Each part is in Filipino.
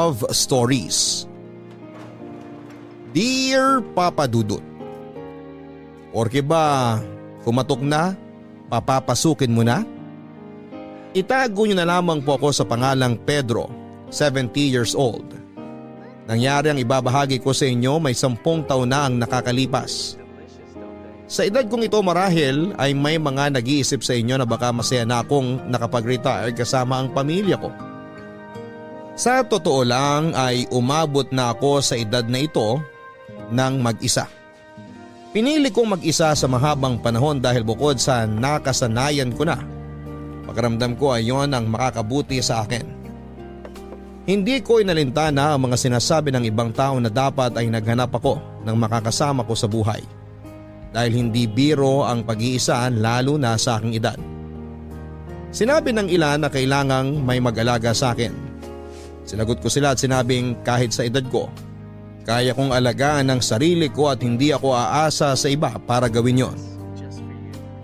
Love Stories. Dear Papa Dudut, Porke ba kumatok na, papapasukin mo na? Itago niyo na lamang po ako sa pangalang Pedro, 70 years old. Nangyari ang ibabahagi ko sa inyo may 10 taon na ang nakakalipas. Sa edad kong ito marahil ay may mga nag-iisip sa inyo na baka masaya na akong nakapag-retire kasama ang pamilya ko. Sa totoo lang ay umabot na ako sa edad na ito ng mag-isa. Pinili kong mag-isa sa mahabang panahon dahil bukod sa nakasanayan ko na, pakiramdam ko ay yon ang makakabuti sa akin. Hindi ko inalintana ang mga sinasabi ng ibang tao na dapat ay naghanap ako ng makakasama ko sa buhay. Dahil hindi biro ang pag-iisa lalo na sa aking edad. Sinabi ng ilan na kailangang may mag-alaga sa akin. Sinagot ko sila at sinabing kahit sa edad ko, kaya kong alagaan ang sarili ko at hindi ako aasa sa iba para gawin yon.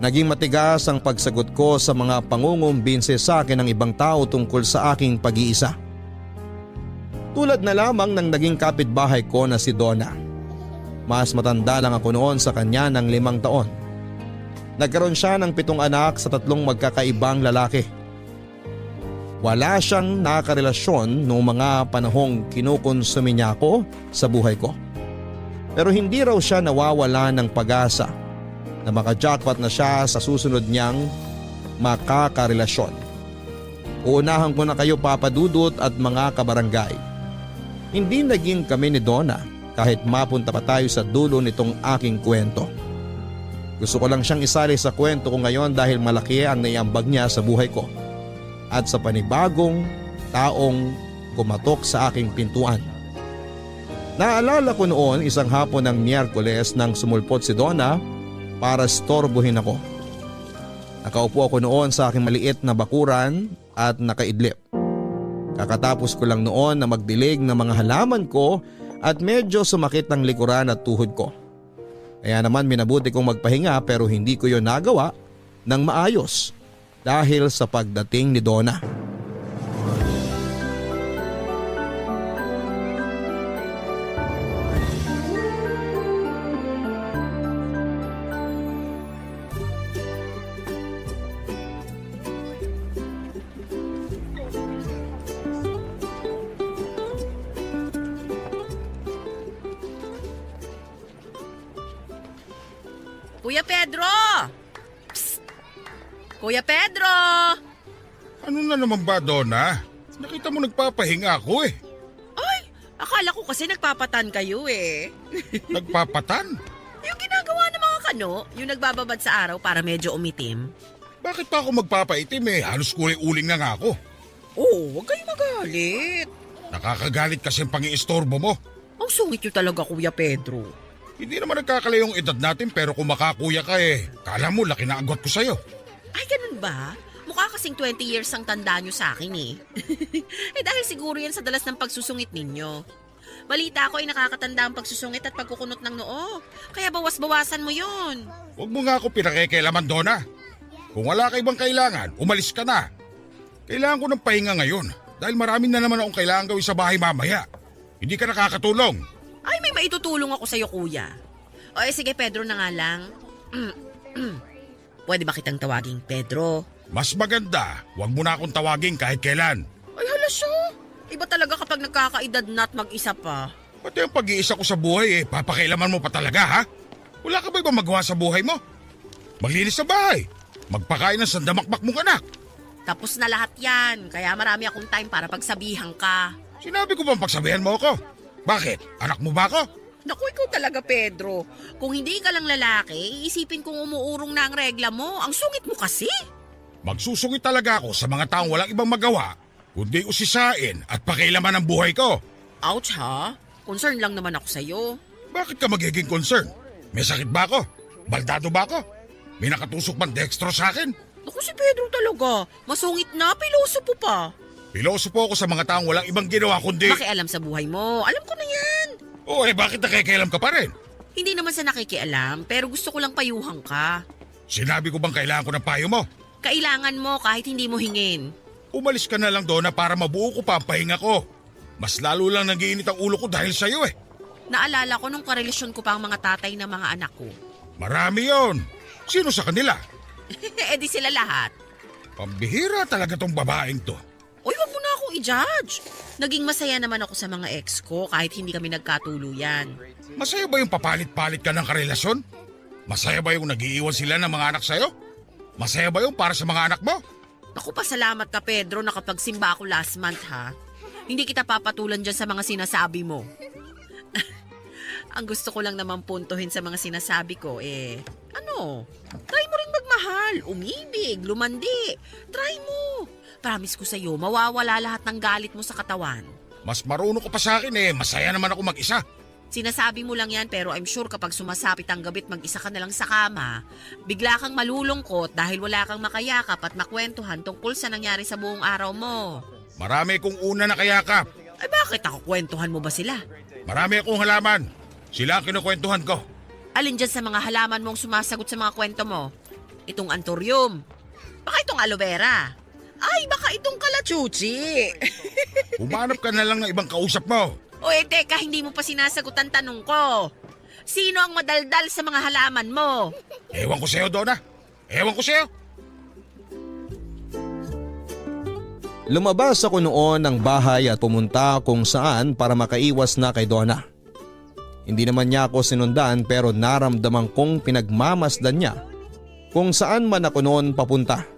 Naging matigas ang pagsagot ko sa mga pangungumbinse sa akin ng ibang tao tungkol sa aking pag-iisa. Tulad na lamang ng naging kapitbahay ko na si Donna. Mas matanda lang ako noon sa kanya ng 5 taon. Nagkaroon siya ng 7 anak sa 3 magkakaibang lalaki. Wala siyang nakarelasyon noong mga panahong kinukonsumi niya ako sa buhay ko. Pero hindi raw siya nawawala ng pag-asa na makajackpot na siya sa susunod niyang makakarelasyon. Uunahan ko na kayo Papa Dudut at mga kabarangay. Hindi naging kami ni Donna kahit mapunta pa tayo sa dulo nitong aking kwento. Gusto ko lang siyang isali sa kwento ko ngayon dahil malaki ang naiambag niya sa buhay ko at sa panibagong taong kumatok sa aking pintuan. Naalala ko noon isang hapon ng Miyerkules nang sumulpot si Donna para storbohin ako. Nakaupo ako noon sa aking maliit na bakuran at nakaidlip. Kakatapos ko lang noon na magdilig ng mga halaman ko at medyo sumakit ang likuran at tuhod ko. Kaya naman minabuti kong magpahinga pero hindi ko yon nagawa ng maayos dahil sa pagdating ni Donna. Kuya Pedro! Psst! Kuya Pedro! Ano na naman ba, Donna? Nakita mo nagpapahinga ako eh. Ay, akala ko kasi nagpapatan kayo eh. Nagpapatan? Yung ginagawa ng mga kano, yung nagbababad sa araw para medyo umitim. Bakit pa ako magpapaitim eh? Halos kulay-uling na nga ako. Oh, huwag kayong magalit. Nakakagalit kasi ang pang-iistorbo mo. Ang sungit nyo talaga, Kuya Pedro. Hindi naman nagkakalayong edad natin pero kung makakuya ka eh, kala mo laki na agwat ko sa'yo. Ay, ganun ba? Mukha kasing 20 years ang tanda nyo sa akin eh. Eh dahil siguro yan sa dalas ng pagsusungit ninyo. Balita ko ay nakakatanda ang pagsusungit at pagkukunot ng noo. Kaya bawas-bawasan mo yun. Huwag mo nga ako pinakikialaman, Donna. Kung wala ka ibang kailangan, umalis ka na. Kailangan ko ng pahinga ngayon dahil marami na naman akong kailangan gawin sa bahay mamaya. Hindi ka nakakatulong. Ay, may maitutulong ako sa'yo, kuya. O, sige, Pedro na nga lang. Pwede ba kitang tawaging Pedro? Mas maganda, huwag mo na akong tawagin kahit kailan. Ay, hala siya. Iba talaga kapag nagkakaedad na at mag-isa pa. Pati ang pag-iisa ko sa buhay papakailaman mo pa talaga ha? Wala ka ba ibang magawa sa buhay mo? Maglinis sa bahay, magpakain ng sandamakmak mong anak. Tapos na lahat yan, kaya marami akong time para pagsabihan ka. Sinabi ko bang pagsabihan mo ako? Bakit? Anak mo ba ako? Naku, ikaw talaga, Pedro. Kung hindi ka lang lalaki, iisipin kong umuurong na ang regla mo. Ang sungit mo kasi. Magsusungit talaga ako sa mga taong walang ibang magawa, kundi usisain at pakailaman ang buhay ko. Ouch ha? Concern lang naman ako sa'yo. Bakit ka magiging concern? May sakit ba ako? Baldado ba ako? May nakatusok bang dextro sa akin? Naku, si Pedro talaga. Masungit na, pilosopo pa. Pilosopo ako sa mga taong walang ibang ginawa kundi... Makialam sa buhay mo. Alam ko na yan. Bakit nakikialam ka pa rin? Hindi naman sa nakikialam, pero gusto ko lang payuhan ka. Sinabi ko bang kailangan ko ng payo mo? Kailangan mo kahit hindi mo hingin. Umalis ka na lang doon na para mabuo ko pa ang pahinga ko. Mas lalo lang nagiinit ang ulo ko dahil sa'yo eh. Naalala ko nung karelasyon ko pa ang mga tatay ng mga anak ko. Marami yon. Sino sa kanila? Eh di sila lahat. Pambihira talaga tong babaeng to. Uy, wag mo na akong i-judge. Naging masaya naman ako sa mga ex ko kahit hindi kami nagkatuluyan. Masaya ba yung papalit-palit ka ng karelasyon? Masaya ba yung nag-iiwan sila ng mga anak sa'yo? Masaya ba yung para sa mga anak mo? Naku, pasalamat ka Pedro nakapagsimba ako last month ha. Hindi kita papatulan dyan sa mga sinasabi mo. Ang gusto ko lang naman puntuhin sa mga sinasabi ko try mo rin magmahal, umibig, lumandi. Try mo. Promise ko sa'yo, mawawala lahat ng galit mo sa katawan. Mas marunong ko pa sa akin eh. Masaya naman ako mag-isa. Sinasabi mo lang yan pero I'm sure kapag sumasapit ang gabit mag-isa ka na lang sa kama, bigla kang malulungkot dahil wala kang makayakap at makwentuhan tungkol sa nangyari sa buong araw mo. Marami kong una na kayakap. Ay bakit ako kwentuhan mo ba sila? Marami akong halaman. Sila ang kinukwentuhan ko. Alin dyan sa mga halaman mong sumasagot sa mga kwento mo? Itong anthurium. Baka itong aloe vera. Ay, baka itong kalachuchi. Humanap ka na lang ng ibang kausap mo. O teka, hindi mo pa sinasagot ang tanong ko. Sino ang madaldal sa mga halaman mo? Ewan ko sa'yo, Donna. Ewan ko sa'yo. Lumabas ako noon ng bahay at pumunta kung saan para makaiwas na kay Donna. Hindi naman niya ako sinundan pero naramdaman kong pinagmamasdan niya kung saan man ako noon papunta.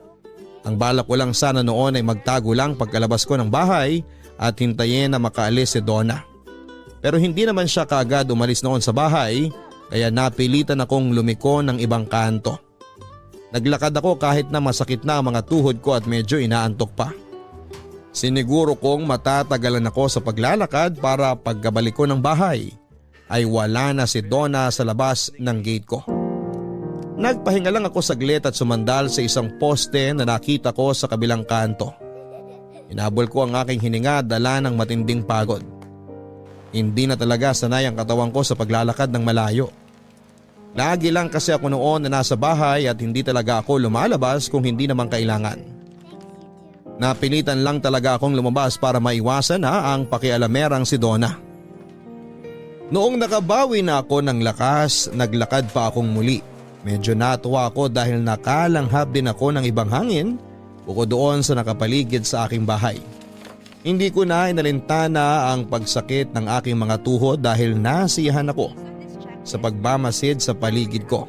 Ang balak ko lang sana noon ay magtago lang pagkalabas ko ng bahay at hintayin na makaalis si Donna. Pero hindi naman siya kaagad umalis noon sa bahay kaya napilitan akong lumiko ng ibang kanto. Naglakad ako kahit na masakit na ang mga tuhod ko at medyo inaantok pa. Siniguro kong matatagalan ako sa paglalakad para pagkabalik ko ng bahay ay wala na si Donna sa labas ng gate ko. Nagpahinga lang ako saglit at sumandal sa isang poste na nakita ko sa kabilang kanto. Inabol ko ang aking hininga dala ng matinding pagod. Hindi na talaga sanay ang katawan ko sa paglalakad ng malayo. Lagi lang kasi ako noon na nasa bahay at hindi talaga ako lumalabas kung hindi naman kailangan. Napilitan lang talaga akong lumabas para maiwasan na ang pakialamerang si Donna. Noong nakabawi na ako ng lakas, naglakad pa akong muli. Medyo natuwa ako dahil nakalanghap din ako ng ibang hangin bukod doon sa nakapaligid sa aking bahay. Hindi ko na inalintana ang pagsakit ng aking mga tuhod dahil nasiyahan ako sa pagbamasid sa paligid ko.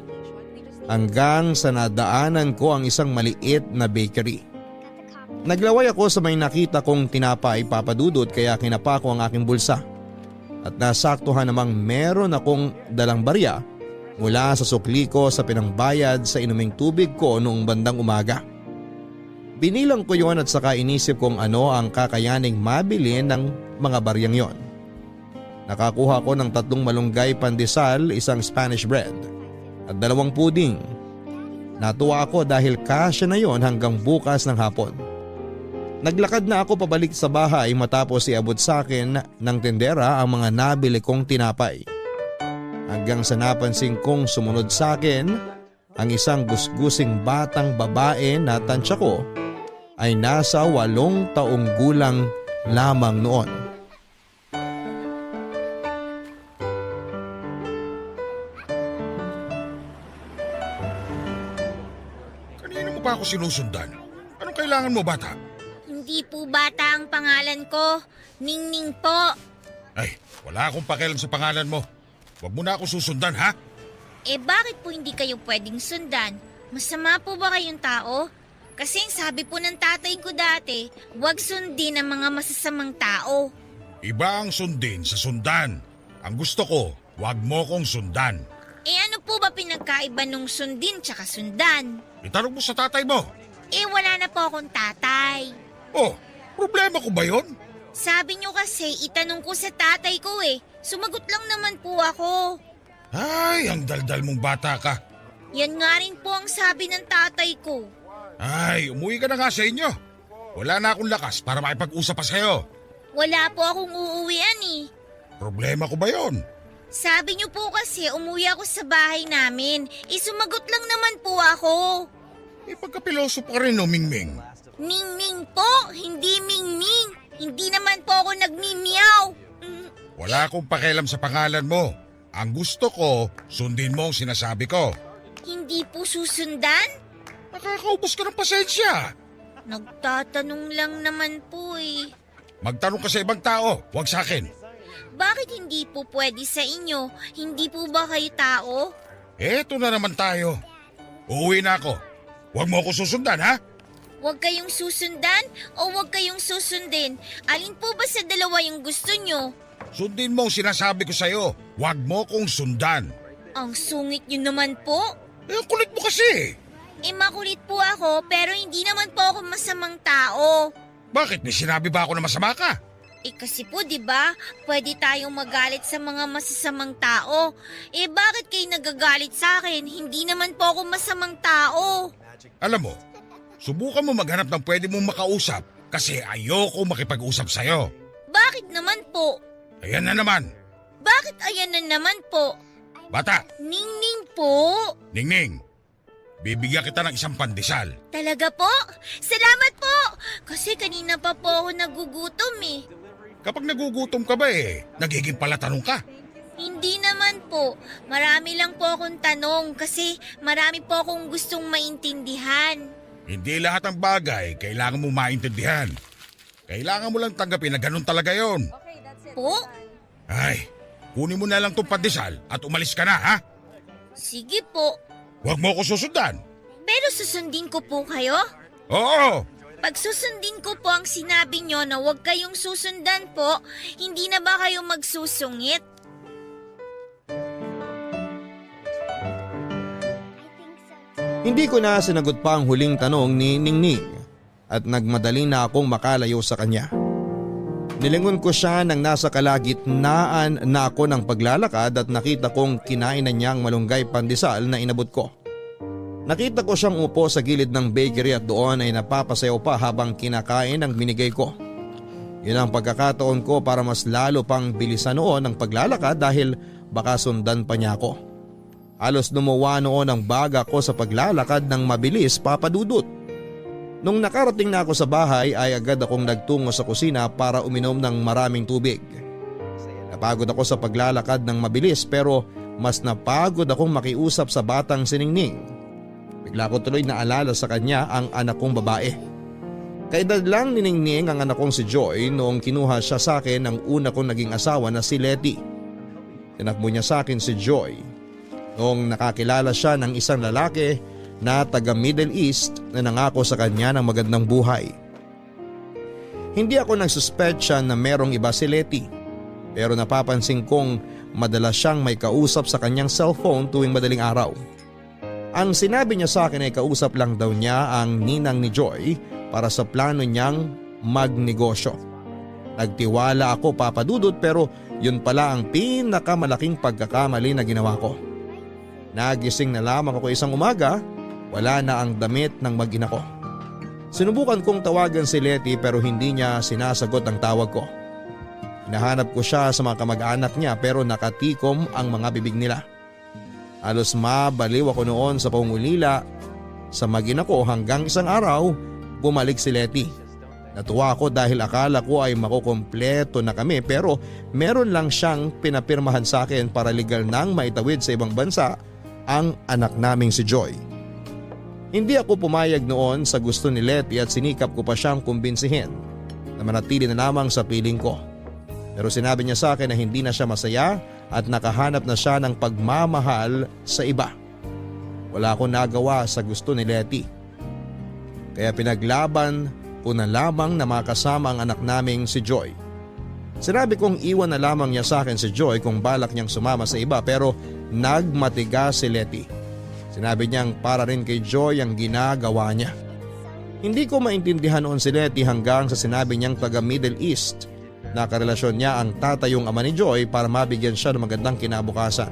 Hanggang sa nadaanan ko ang isang maliit na bakery. Naglaway ako sa may nakita kong tinapay papadudot kaya kinapa ko ang aking bulsa. At nasaktuhan namang meron akong dalang barya mula sa sukli ko sa pinangbayad sa inuming tubig ko noong bandang umaga. Binilang ko yon at saka inisip kung ano ang kakayaning mabili ng mga baryang yon. Nakakuha ko ng 3 malunggay pandesal, isang Spanish bread at 2 puding. Natuwa ako dahil kasya na yon hanggang bukas ng hapon. Naglakad na ako pabalik sa bahay matapos iabot sa akin ng tendera ang mga nabili kong tinapay. Hanggang sa napansin kong sumunod sa akin ang isang gusgusing batang babae na tansya ko ay nasa 8 taong gulang lamang noon. Kanina mo pa ako sinusundan? Anong kailangan mo, bata? Hindi po bata ang pangalan ko. Ningning po. Ay, wala akong pakialam sa pangalan mo. Huwag mo na ako susundan, ha? Eh bakit po hindi kayo pwedeng sundan? Masama po ba kayong tao? Kasi sabi po ng tatay ko dati, huwag sundin ang mga masasamang tao. Iba ang sundin sa sundan. Ang gusto ko, huwag mo kong sundan. Eh ano po ba pinagkaiba nung sundin tsaka sundan? Itanong mo sa tatay mo. Eh wala na po akong tatay. Oh, problema ko ba yon? Sabi niyo kasi itanong ko sa tatay ko eh. Sumagot lang naman po ako. Ay, ang daldal mong bata ka. Yan nga rin po ang sabi ng tatay ko. Ay, umuwi ka na nga sa inyo. Wala na akong lakas para makipag-usap pa sa'yo. Wala po akong uuwian eh. Problema ko ba yon? Sabi niyo po kasi umuwi ako sa bahay namin. Sumagot lang naman po ako. Eh, pagkapiloso pa rin, no, Mingming. Mingming po, hindi Mingming. Hindi naman po ako nagmimiyaw. Wala akong pakialam sa pangalan mo. Ang gusto ko, sundin mo ang sinasabi ko. Hindi po susundan? Nakakaubos ka ng pasensya. Nagtatanong lang naman po eh. Magtanong ka sa ibang tao, huwag sa akin. Bakit hindi po pwede sa inyo? Hindi po ba kayo tao? Eto na naman tayo. Uuwi na ako. Huwag mo ako susundan, ha? Huwag kayong susundan o huwag kayong susundin? Alin po ba sa dalawa yung gusto nyo? Sundin mo ang sinasabi ko sa'yo. Huwag mo kong sundan. Ang sungit nyo naman po. Ang kulit mo kasi. Makulit po ako pero hindi naman po ako masamang tao. Bakit? May sinabi ba ako na masama ka? Kasi po 'di ba, pwede tayong magalit sa mga masasamang tao. Bakit kayo nagagalit sa akin? Hindi naman po ako masamang tao. Alam mo, subukan mo maghanap ng pwede mong makausap kasi ayoko makipag-usap sa'yo. Bakit naman po? Ayan na naman. Bakit ayan na naman po? Bata, Ningning po. Ningning, bibigyan kita ng isang pandesal. Talaga po? Salamat po! Kasi kanina pa po ako nagugutom eh. Kapag nagugutom ka ba nagiging palatanong ka. Hindi naman po. Marami lang po akong tanong kasi marami po akong gustong maintindihan. Hindi lahat ng bagay kailangan mo maintindihan. Kailangan mo lang tanggapin na ganun talaga yon. Po? Ay, kunin mo na lang tong pandesal at umalis ka na, ha? Sige po. Huwag mo ako susundan. Pero susundin ko po kayo? Oo, Pag susundin ko po ang sinabi nyo na huwag kayong susundan po, hindi na ba kayo magsusungit? Hindi ko na sinagot pa ang huling tanong ni Ningning at nagmadali na akong makalayo sa kanya. Nilingon ko siya nang nasa kalagitnaan na ako ng paglalakad at nakita kong kinain na niyang malunggay pandesal na inabot ko. Nakita ko siyang upo sa gilid ng bakery at doon ay napapasayaw pa habang kinakain ang binigay ko. Yun ang pagkakataon ko para mas lalo pang bilisan noon ang paglalakad dahil baka sundan pa niya ako. Halos lumuwa noon ang baga ko sa paglalakad ng mabilis, Papa Dudut. Nung nakarating na ako sa bahay ay agad akong nagtungo sa kusina para uminom ng maraming tubig. Napagod ako sa paglalakad ng mabilis pero mas napagod akong makiusap sa batang si Ningning. Bigla ko tuloy naalala sa kanya ang anak kong babae. Kaedad lang ni Ningning ang anak kong si Joy noong kinuha siya sa akin ng una kong naging asawa na si Letty. Tinakbo niya sa akin si Joy noong nakakilala siya ng isang lalaki na taga Middle East na nangako sa kanya ng magandang buhay. Hindi ako nagsuspecha na merong iba si Letty pero napapansin kong madalas siyang may kausap sa kanyang cellphone tuwing madaling araw. Ang sinabi niya sa akin ay kausap lang daw niya ang ninang ni Joy para sa plano niyang magnegosyo. Nagtiwala ako, Papa Dudut, pero yun pala ang pinakamalaking pagkakamali na ginawa ko. Nagising na lamang ako isang umaga, wala na ang damit ng mag-ina ko. Sinubukan kong tawagan si Letty pero hindi niya sinasagot ang tawag ko. Hinahanap ko siya sa mga kamag-anak niya pero nakatikom ang mga bibig nila. Halos mabaliw ako noon sa pangulila sa mag-ina ko hanggang isang araw bumalik si Letty. Natuwa ako dahil akala ko ay makukumpleto na kami pero meron lang siyang pinapirmahan sa akin para legal nang maitawid sa ibang bansa ang anak naming si Joy. Hindi ako pumayag noon sa gusto ni Letty at sinikap ko pa siyang kumbinsihin na manatili na lamang sa piling ko. Pero sinabi niya sa akin na hindi na siya masaya at nakahanap na siya ng pagmamahal sa iba. Wala akong nagawa sa gusto ni Letty. Kaya pinaglaban ko na lamang na makasama ang anak naming si Joy. Sinabi kong iwan na lamang niya sa akin si Joy kung balak niyang sumama sa iba pero nagmatigas si Letty. Sinabi niyang para rin kay Joy ang ginagawa niya. Hindi ko maintindihan noon si Letty hanggang sa sinabi niyang taga Middle East na karelasyon niya ang tatayong ama ni Joy para mabigyan siya ng magandang kinabukasan.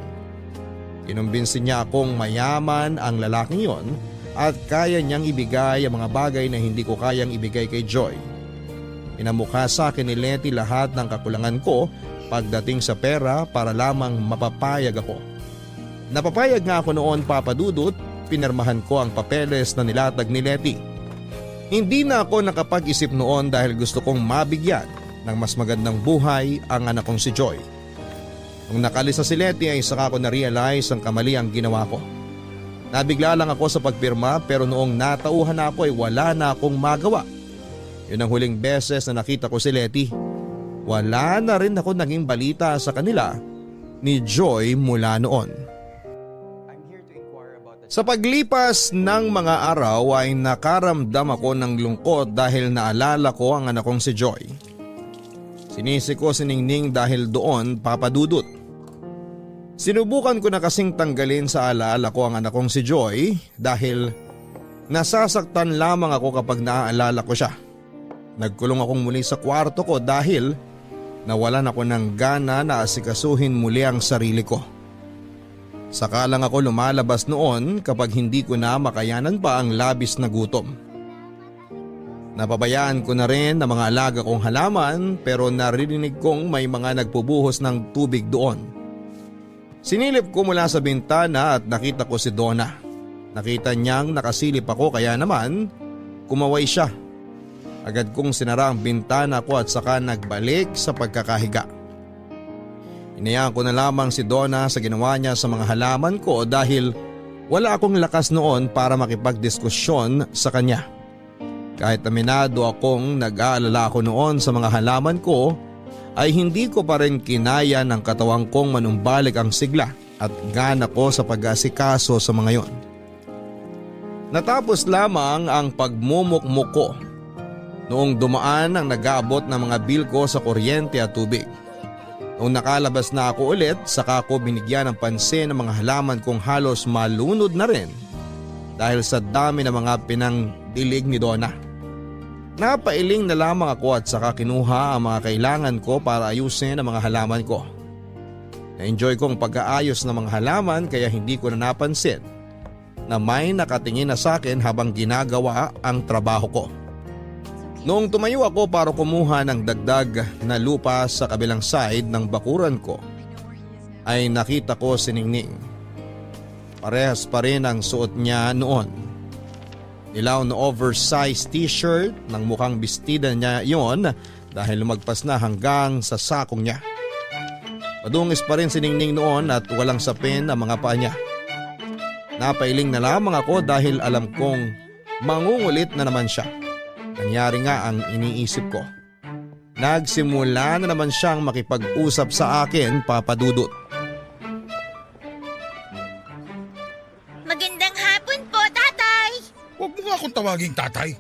Kinumbinsi niya akong mayaman ang lalaking yon at kaya niyang ibigay ang mga bagay na hindi ko kayang ibigay kay Joy. Pinamukha sa akin ni Letty lahat ng kakulangan ko pagdating sa pera para lamang mapapayag ako. Napapayag nga ako noon, Papa Dudut, pinirmahan ko ang papeles na nilatag ni Letty. Hindi na ako nakapag-isip noon dahil gusto kong mabigyan ng mas magandang buhay ang anak kong si Joy. Nung nakalis na si Letty ay saka ko na-realize ang kamali ang ginawa ko. Nabigla lang ako sa pagpirma pero noong natauhan na ako ay wala na akong magawa. Yun ang huling beses na nakita ko si Letty. Wala na rin ako naging balita sa kanila ni Joy mula noon. Sa paglipas ng mga araw ay nakaramdam ako ng lungkot dahil naalala ko ang anak kong si Joy. Sinisi ko si Ningning dahil doon, Papa Dudut. Sinubukan ko na kasing tanggalin sa alaala ko ang anak kong si Joy dahil nasasaktan lamang ako kapag naaalala ko siya. Nagkulong akong muli sa kwarto ko dahil nawalan ako ng gana na asikasuhin muli ang sarili ko. Saka lang ako lumalabas noon kapag hindi ko na makayanan pa ang labis na gutom. Napabayaan ko na rin ang mga alaga kong halaman pero narinig kong may mga nagpubuhos ng tubig doon. Sinilip ko mula sa bintana at nakita ko si Donna. Nakita niyang nakasilip ako kaya naman kumaway siya. Agad kong sinara ang bintana ko at saka nagbalik sa pagkakahiga. Inayaan ko na lamang si Donna sa ginawa niya sa mga halaman ko dahil wala akong lakas noon para makipagdiskusyon sa kanya. Kahit aminado akong nag-aalala ako noon sa mga halaman ko ay hindi ko pa rin kinaya ng katawang kong manumbalik ang sigla at gana ko sa pag-asikaso sa mga yon. Natapos lamang ang pagmumukmuk ko noong dumaan ang nag-aabot ng mga bill ko sa kuryente at tubig. Noong nakalabas na ako ulit, saka ko binigyan ng pansin ng mga halaman kong halos malunod na rin dahil sa dami ng mga pinangdilig ni Donna. Napailing na lamang ako at saka kinuha ang mga kailangan ko para ayusin ang mga halaman ko. Na-enjoy kong pag-aayos ng mga halaman kaya hindi ko na napansin na may nakatingin na sa akin habang ginagawa ang trabaho ko. Noong tumayo ako para kumuha ng dagdag na lupa sa kabilang side ng bakuran ko, ay nakita ko si Ningning. Parehas pa rin ang suot niya noon. Ilaw na oversized t-shirt ng mukhang bestida niya yon dahil lumagpas na hanggang sa sakong niya. Madungis pa rin si Ningning noon at walang sapin ang mga paa niya. Napailing na lamang ako dahil alam kong mangungulit na naman siya. Nangyari nga ang iniisip ko. Nagsimula na naman siyang makipag-usap sa akin, Papa Dudut. Magandang hapon po, tatay! Huwag mo nga akong tawaging tatay.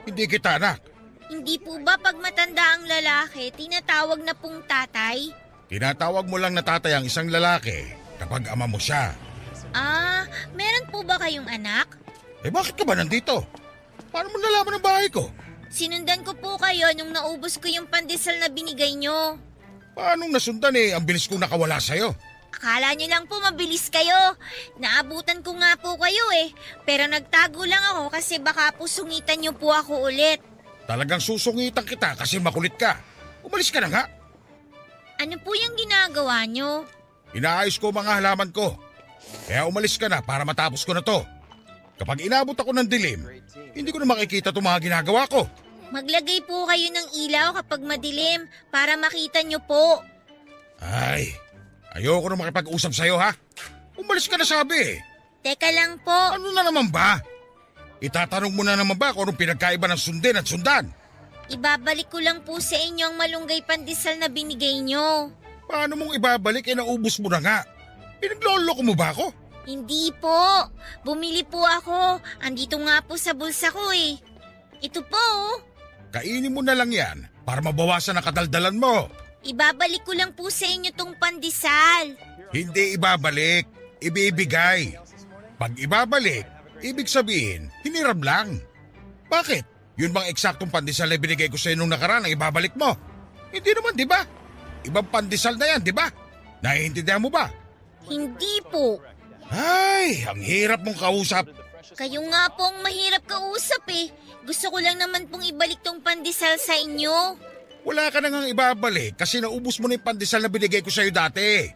Hindi kita anak. Hindi po ba pag matanda ang lalaki, tinatawag na pong tatay? Tinatawag mo lang na tatay ang isang lalaki kapag ama mo siya. Ah, meron po ba kayong anak? Eh bakit ka ba nandito? Paano mo nalaman ang bahay ko? Sinundan ko po kayo nung naubos ko yung pandesal na binigay nyo. Paanong nasundan ang bilis kong nakawala sa'yo? Akala nyo lang po mabilis kayo. Naabutan ko nga po kayo Pero nagtago lang ako kasi baka po sungitan nyo po ako ulit. Talagang susungitan kita kasi makulit ka. Umalis ka na nga. Ano po yung ginagawa nyo? Inaayos ko mga halaman ko. Kaya umalis ka na para matapos ko na to. Kapag inabot ako ng dilim, hindi ko na makikita itong mga ginagawa ko. Maglagay po kayo ng ilaw kapag madilim para makita nyo po. Ay, ayoko na makipag-usap sa'yo ha. Umalis ka na sabi. Teka lang po. Ano na naman ba? Itatanong mo na naman ba kung anong pinagkaiba ng sundin at sundan? Ibabalik ko lang po sa inyo ang malunggay pandesal na binigay nyo. Paano mong ibabalik naubos mo na nga? Pinagloloko mo ba ako? Hindi po. Bumili po ako. Andito nga po sa bulsa ko Ito po Kainin mo na lang yan para mabawasan ang kadaldalan mo. Ibabalik ko lang po sa inyo tong pandesal. Hindi ibabalik, ibibigay. Pag ibabalik, ibig sabihin, hiniram lang. Bakit? Yun bang eksaktong pandesal na binigay ko sa inyo nung nakaraan ang ibabalik mo? Hindi naman, di ba? Ibang pandesal na yan, di ba? Naiintindihan mo ba? Hindi po. Ay, ang hirap mong kausap. Kayo nga pong mahirap kausap Gusto ko lang naman pong ibalik tong pandesal sa inyo. Wala ka na ngang ibabalik kasi naubos mo na yung pandesal na binigay ko sa'yo dati.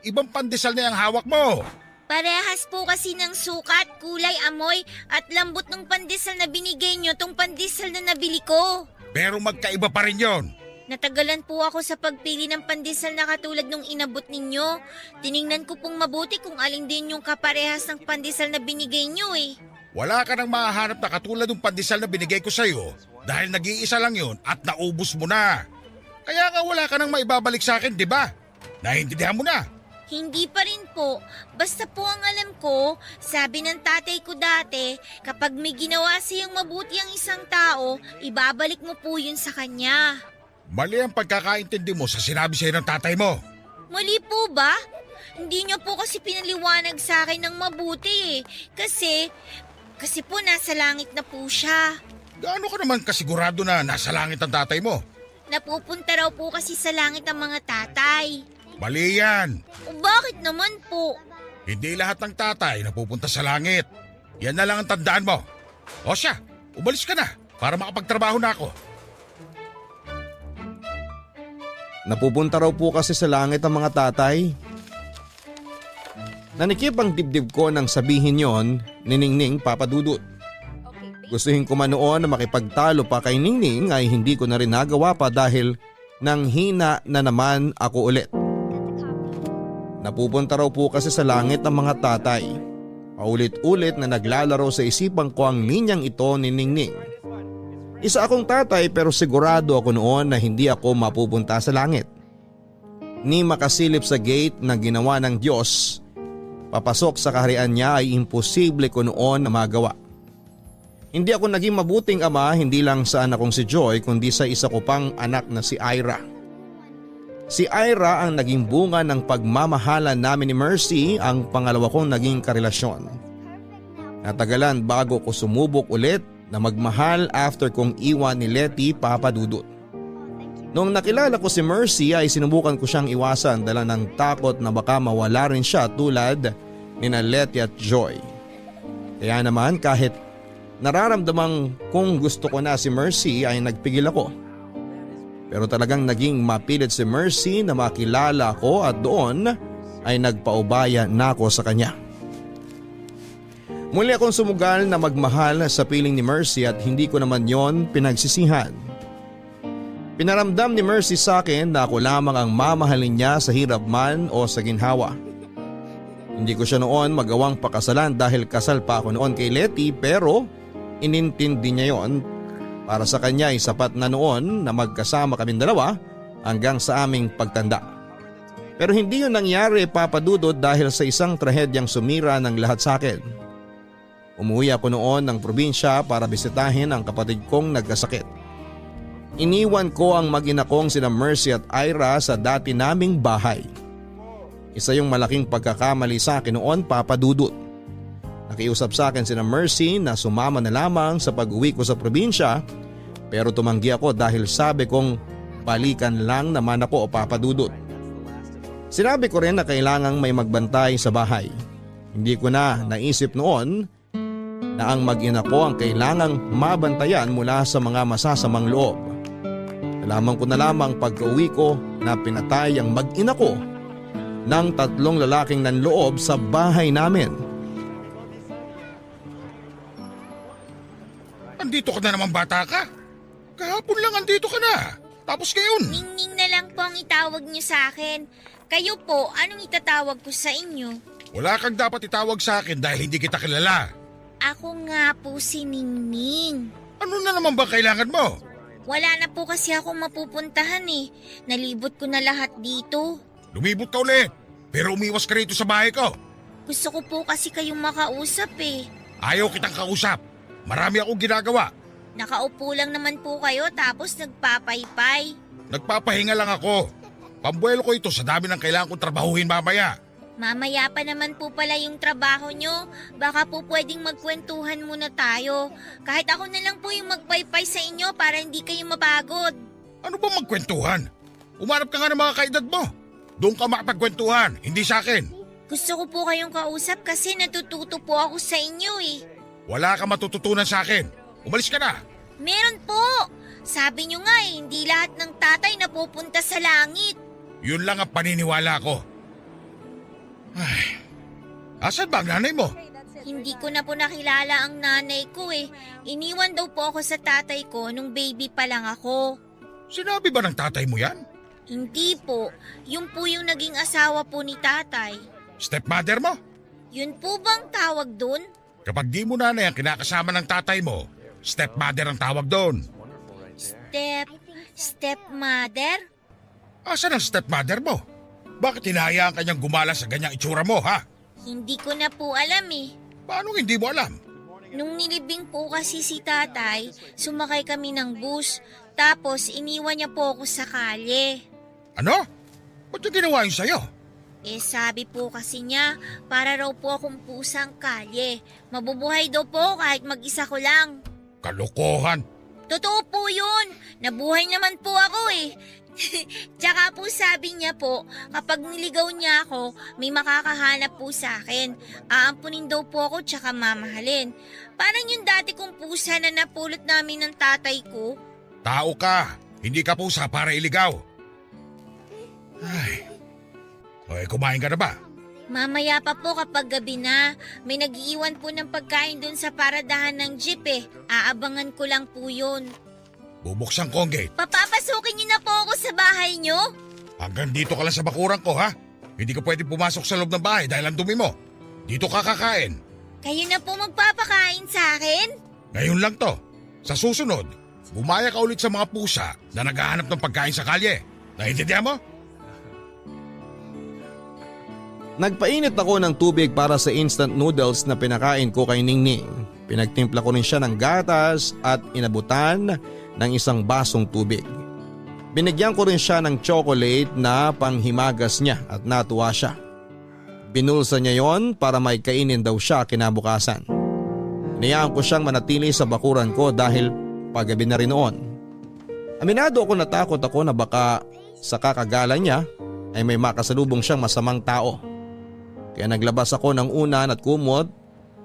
Ibang pandesal na yung hawak mo. Parehas po kasi ng sukat, kulay, amoy at lambot ng pandesal na binigay nyo tong pandesal na nabili ko. Pero magkaiba pa rin yon. Natagalan po ako sa pagpili ng pandesal na katulad nung inabot ninyo. Tiningnan ko pong mabuti kung alin din yung kaparehas ng pandesal na binigay nyo eh. Wala ka nang mahahanap na katulad ng pandesal na binigay ko sa'yo dahil nag-iisa lang yun at naubos mo na. Kaya nga wala ka nang maibabalik sa akin, di ba? Naintindihan mo na. Hindi pa rin po. Basta po ang alam ko, sabi ng tatay ko dati, kapag may ginawa siyang mabuti ang isang tao, ibabalik mo po yun sa kanya. Mali ang pagkakaintindi mo sa sinabi sa'yo ng tatay mo. Mali po ba? Hindi niyo po kasi pinaliwanag sa akin ng mabuti eh. Kasi po nasa langit na po siya. Gaano ka naman kasigurado na nasa langit ang tatay mo? Napupunta raw po kasi sa langit ang mga tatay. Mali yan. O bakit naman po? Hindi lahat ng tatay napupunta sa langit. Yan na lang ang tandaan mo. O siya, umalis ka na para makapagtrabaho na ako. Napupunta raw po kasi sa langit ang mga tatay. Nanikip ang dibdib ko nang sabihin yon ni Ningning, Papa Dudut. Gustuhin ko man noon na makipagtalo pa kay Ningning ay hindi ko na rin nagawa pa dahil nang hina na naman ako ulit. Napupunta raw po kasi sa langit ang mga tatay. Paulit-ulit na naglalaro sa isipan ko ang linyang ito ni Ningning. Isa akong tatay pero sigurado ako noon na hindi ako mapupunta sa langit. Ni makasilip sa gate na ginawa ng Diyos, papasok sa kaharian niya ay imposible ko noon na magawa. Hindi ako naging mabuting ama hindi lang sa anak kong si Joy kundi sa isa ko pang anak na si Ira. Si Ira ang naging bunga ng pagmamahalan namin ni Mercy, ang pangalawa kong naging karelasyon. Natagalan bago ko sumubok ulit na magmahal after kong iwan ni Letty, Papa Dudut. Noong nakilala ko si Mercy ay sinubukan ko siyang iwasan dala ng takot na baka mawala rin siya tulad ni Letty at Joy. Kaya naman kahit nararamdamang kung gusto ko na si Mercy ay nagpigil ako. Pero talagang naging mapilit si Mercy na makilala ko at doon ay nagpaubaya na ako sa kanya. Muli akong sumugal na magmahal sa piling ni Mercy at hindi ko naman yon pinagsisihan. Pinaramdam ni Mercy sa akin na ako lamang ang mamahalin niya sa hirap man o sa ginhawa. Hindi ko siya noon magawang pakasalan dahil kasal pa ako noon kay Letty pero inintindi niya yon. Para sa kanya ay sapat na noon na magkasama kaming dalawa hanggang sa aming pagtanda. Pero hindi yun nangyari, Papa Dudut, dahil sa isang trahedyang sumira ng lahat sa akin. Umuwi ako noon ng probinsya para bisitahin ang kapatid kong nagkasakit. Iniwan ko ang mag-ina kong sina Mercy at Ira sa dati naming bahay. Isa yung malaking pagkakamali sa akin noon, Papa Dudut. Nakiusap sa akin sina Mercy na sumama na lamang sa pag-uwi ko sa probinsya pero tumanggi ako dahil sabi kong balikan lang naman ako, Papa Dudut. Sinabi ko rin na kailangang may magbantay sa bahay. Hindi ko na naisip noon na ang mag-ina ko ang kailangang mabantayan mula sa mga masasamang loob. Nalaman ko na lamang pagka-uwi ko na pinatay ang mag-ina ko ng 3 lalaking nanloob sa bahay namin. Andito ka na naman, bata ka. Kahapon lang andito ka na. Tapos ngayon. Ningning na lang po ang itawag niyo sa akin. Kayo po, anong itatawag ko sa inyo? Wala kang dapat itawag sa akin dahil hindi kita kilala. Ako nga po si Ningning. Ano na naman ba kailangan mo? Wala na po kasi akong mapupuntahan eh. Nalibot ko na lahat dito. Lumibot ka ulit. Pero umiwas ka rito sa bahay ko. Gusto ko po kasi kayong makausap eh. Ayaw kitang kausap. Marami akong ginagawa. Nakaupo lang naman po kayo tapos nagpapaypay. Nagpapahinga lang ako. Pambuelo ko ito sa dami ng kailangan kong trabahuhin mamaya. Mamaya pa naman po pala yung trabaho nyo. Baka po pwedeng magkwentuhan muna tayo. Kahit ako na lang po yung magpaypay sa inyo para hindi kayo mapagod. Ano ba magkwentuhan? Umarap ka nga ng mga kaedad mo. Doon ka makapagkwentuhan, hindi sa akin. Gusto ko po kayong kausap kasi natututo po ako sa inyo eh. Wala ka matututunan sa akin. Umalis ka na. Meron po. Sabi nyo nga eh, hindi lahat ng tatay napupunta sa langit. Yun lang ang paniniwala ko. Ay, asan ba ang nanay mo? Hindi ko na po nakilala ang nanay ko eh. Iniwan daw po ako sa tatay ko nung baby pa lang ako. Sinabi ba ng tatay mo yan? Hindi po. Yun po yung naging asawa po ni tatay. Stepmother mo? Yun po bang tawag dun? Kapag di mo nanay ang kinakasama ng tatay mo, stepmother ang tawag doon. Stepmother? Asan ang stepmother mo? Bakit hinahayaan kanyang gumala sa ganyang itsura mo, ha? Hindi ko na po alam eh. Paano hindi mo alam? Nung nilibing po kasi si tatay, sumakay kami ng bus. Tapos iniwan niya po ako sa kalye. Ano? Ba't yung ginawa yun sa'yo? Eh sabi po kasi niya, para raw po akong pusang kalye. Mabubuhay daw po kahit mag-isa ko lang. Kalokohan. Totoo po yun. Nabuhay naman po ako eh. Tsaka po sabi niya po, kapag niligaw niya ako, may makakahanap po sa akin. Aampunin daw po ako tsaka mamahalin. Parang yung dati kong pusa na napulot namin ng tatay ko. Tao ka. Hindi ka pusa para iligaw. Ay. Okay, kumain ka na ba? Mamaya pa po kapag gabi na. May nag-iiwan po ng pagkain dun sa paradahan ng jeep eh. Aabangan ko lang po yun. Bubuksan ko ang gate. Papapasukin niyo na po ako sa bahay niyo? Hanggang dito ka lang sa bakuran ko, ha? Hindi ka pwede pumasok sa loob ng bahay dahil ang dumi mo. Dito ka kakain. Kayo na po magpapakain sa akin? Ngayon lang to. Sa susunod, bumaya ka ulit sa mga pusa na naghahanap ng pagkain sa kalye. Naintindihan mo? Nagpainit ako ng tubig para sa instant noodles na pinakain ko kay Ningning. Pinagtimpla ko rin siya ng gatas at inabutan ng isang basong tubig. Binigyan ko rin siya ng chocolate na panghimagas niya at natuwa siya. Binulsa niya yon para may kainin daw siya kinabukasan. Inayaan ko siyang manatili sa bakuran ko dahil paggabi na rin noon. Aminado ako, natakot ako na baka sa kakagala niya ay may makasalubong siyang masamang tao. Kaya naglabas ako ng unan at kumot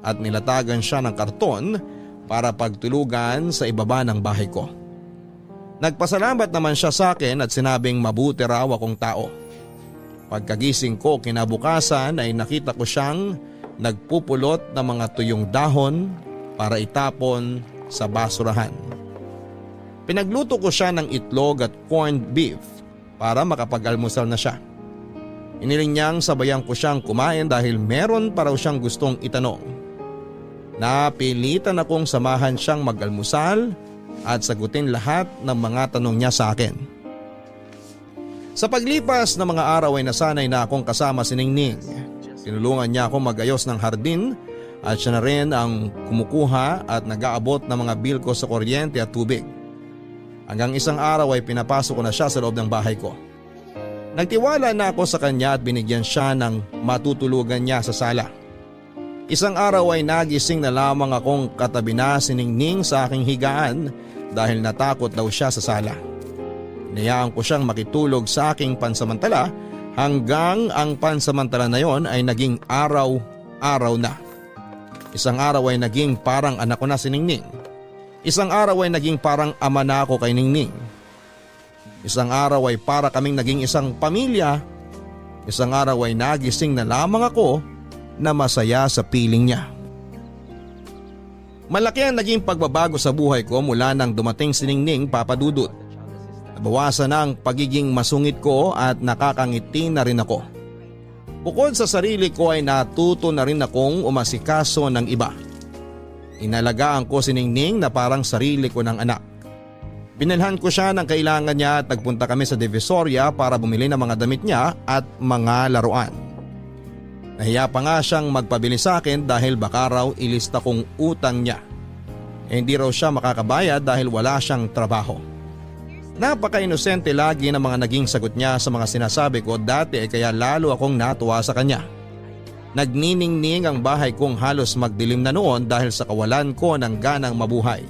at nilatagan siya ng karton para pagtulugan sa ibaba ng bahay ko. Nagpasalamat naman siya sa akin at sinabing mabuti raw akong tao. Pagkagising ko kinabukasan ay nakita ko siyang nagpupulot ng mga tuyong dahon para itapon sa basurahan. Pinagluto ko siya ng itlog at corned beef para makapag-almusal na siya. Iniling niyang sabayan ko siyang kumain dahil meron pa raw siyang gustong itanong. Napilitan akong samahan siyang mag-almusal at sagutin lahat ng mga tanong niya sa akin. Sa paglipas ng mga araw ay nasanay na akong kasama si Ningning. Tinulungan niya akong magayos ng hardin at siya na rin ang kumukuha at nag-aabot ng mga bill ko sa kuryente at tubig. Hanggang isang araw ay pinapasok ko na siya sa loob ng bahay ko. Nagtiwala na ako sa kanya at binigyan siya ng matutulugan niya sa sala. Isang araw ay nagising na lamang akong katabi na si Ningning sa aking higaan dahil natakot daw siya sa sala. Inayaan ko siyang makitulog sa aking pansamantala hanggang ang pansamantala na yon ay naging araw-araw na. Isang araw ay naging parang anak ko na si Ningning. Isang araw ay naging parang ama na ako kay Ningning. Isang araw ay para kaming naging isang pamilya. Isang araw ay nagising na lamang ako na masaya sa piling niya. Malaki ang naging pagbabago sa buhay ko mula nang dumating si Ningning, Papa Dudut. Nabawasan na ang pagiging masungit ko at nakakangiti na rin ako. Bukod sa sarili ko ay natuto na rin akong umasikaso ng iba. Inalagaan ko si Ningning na parang sarili ko ng anak. Binilhan ko siya ng kailangan niya at nagpunta kami sa Divisoria para bumili ng mga damit niya at mga laruan. Nahiya pa nga siyang magpabili sa akin dahil baka raw ilista kong utang niya. Hindi raw siya makakabayad dahil wala siyang trabaho. Napaka-inosente lagi ng mga naging sagot niya sa mga sinasabi ko dati kaya lalo akong natuwa sa kanya. Nagniningning ang bahay kong halos magdilim na noon dahil sa kawalan ko ng ganang mabuhay.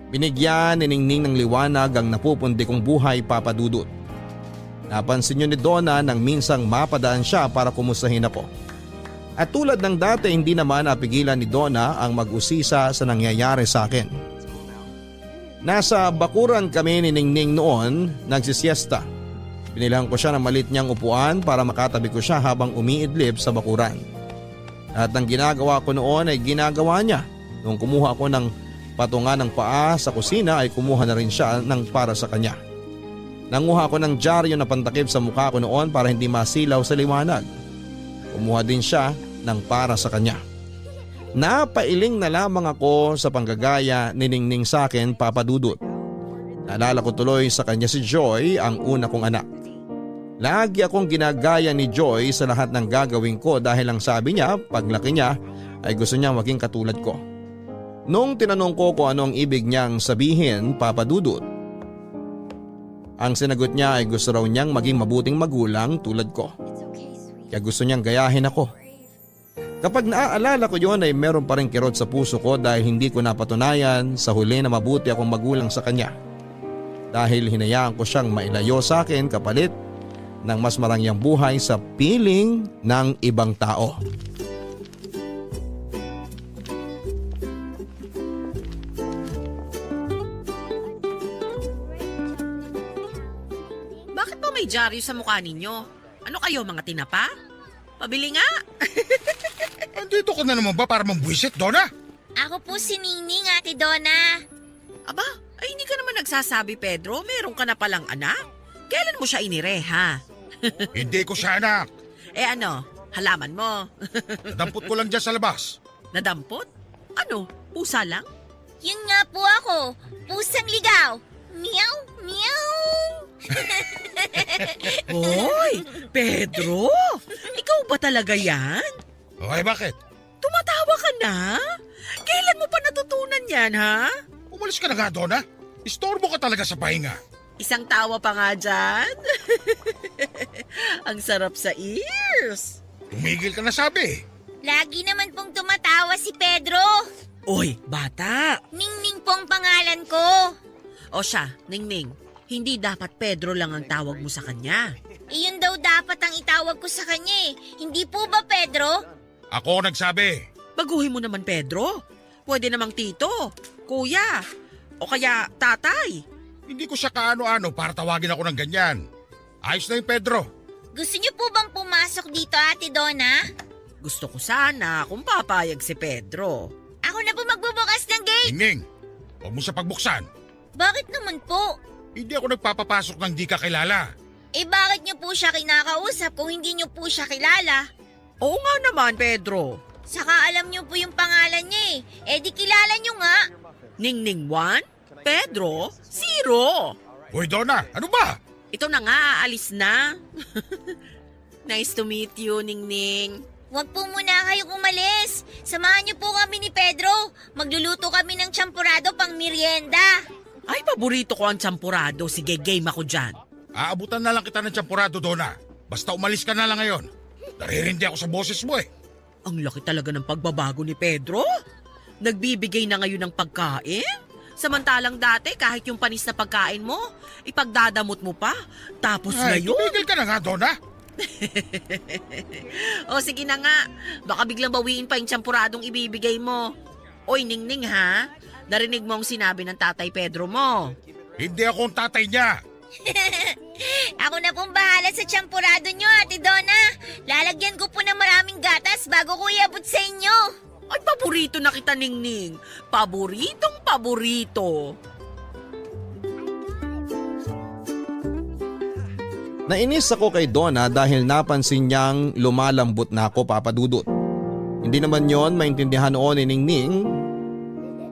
Binigyan ni Ningning ng liwanag ang napupundi kong buhay, Papa Dudut. Napansin niyo ni Donna nang minsang mapadaan siya para kumustahin ako. At tulad ng dati hindi naman napigilan ni Donna ang mag-usisa sa nangyayari sa akin. Nasa bakuran kami ni Ningning noon, nagsisiesta. Binilang ko siya ng malit niyang upuan para makatabi ko siya habang umiidlip sa bakuran. At ang ginagawa ko noon ay ginagawa niya. Nung kumuha ako ng patungan ng paa sa kusina ay kumuha na rin siya ng para sa kanya. Nanguha ko ng dyaryo na pantakip sa mukha ko noon para hindi masilaw sa liwanag. Kumuha din siya ng para sa kanya. Napailing na lamang ako sa panggagaya ni Ningning sa akin, Papa Dudut. Naalala ko tuloy sa kanya si Joy, ang una kong anak. Lagi akong ginagaya ni Joy sa lahat ng gagawin ko dahil ang sabi niya paglaki niya ay gusto niyang maging katulad ko. Nung tinanong ko kung ano ang ibig niyang sabihin, Papa Dudut, ang sinagot niya ay gusto raw niyang maging mabuting magulang tulad ko. Kaya gusto niyang gayahin ako. Kapag naaalala ko yon ay meron pa rin kirot sa puso ko dahil hindi ko napatunayan sa huli na mabuti akong magulang sa kanya. Dahil hinayaan ko siyang mailayo sa akin kapalit ng mas marangyang buhay sa piling ng ibang tao. Bakit po may dyaryo sa mukha ninyo? Ano kayo, mga tinapa? Pabili nga. Andito ka na naman ba para mambwisit, Donna? Ako po si Ningning, Ate Donna. Aba, ay hindi ka naman nagsasabi, Pedro. Meron ka na palang anak. Kailan mo siya inireha? Hindi ko siya anak. Eh ano, halaman mo. Nadampot ko lang dyan sa labas. Nadampot? Ano, pusa lang? Yun nga po ako, pusang ligaw. Meow, meow. Hoy, Pedro! Ikaw ba talaga yan? Okay, bakit? Tumatawa ka na? Kailan mo pa natutunan yan, ha? Umalis ka na nga, Donna. Istorbo ka talaga sa pahinga. Isang tawa pa nga dyan. Ang sarap sa ears. Tumigil ka na sabi. Lagi naman pong tumatawa si Pedro. Oy, bata! Ningning pong pangalan ko. O siya, Ningning, hindi dapat Pedro lang ang tawag mo sa kanya. Iyon daw dapat ang itawag ko sa kanya eh. Hindi po ba, Pedro? Ako nagsabi. Baguhin mo naman, Pedro. Pwede namang tito, kuya, o kaya tatay. Hindi ko siya kaano-ano para tawagin ako ng ganyan. Ayos na yung Pedro. Gusto niyo po bang pumasok dito, Ate Donna? Gusto ko sana kung papayag si Pedro. Ako na po magbubukas ng gate. Ningning, huwag mo siya pagbuksan. Bakit naman po? Hindi ako nagpapapasok ng di ka kilala. Eh bakit niyo po siya kinakausap kung hindi niyo po siya kilala? Oo nga naman, Pedro. Saka alam niyo po yung pangalan niya eh. Eh di kilala niyo nga. Ningning 1, Pedro 0. Hoy, Donna, ano ba? Ito na nga, aalis na. Nice to meet you, Ningning. Huwag po muna kayong umalis. Samahan niyo po kami ni Pedro. Magluluto kami ng champurado pang merienda. Ay, paborito ko ang champurado. Sige, game ako dyan. Aabutan na lang kita ng champurado, Donna. Basta umalis ka na lang ngayon. Naririndi ako sa boses mo eh. Ang laki talaga ng pagbabago ni Pedro. Nagbibigay na ngayon ng pagkain. Samantalang dati, kahit yung panis na pagkain mo, ipagdadamot mo pa. Tapos Ay, ngayon... tumigil ka na nga, Donna. O sige na nga, baka biglang bawiin pa yung tsampuradong ibibigay mo. Oy, Ningning ha, narinig mo ang sinabi ng tatay Pedro mo. Hindi ako ang tatay niya. Ako na pong bahala sa champurado niyo, Ate Donna. Lalagyan ko po ng maraming gatas bago ko iabot sa inyo. Ay, paborito na kita, Ningning. Paboritong paborito. Nainis ako kay Donna dahil napansin niyang lumalambot na ako, Papa Dudut. Hindi naman yon maintindihan noon ni Ningning.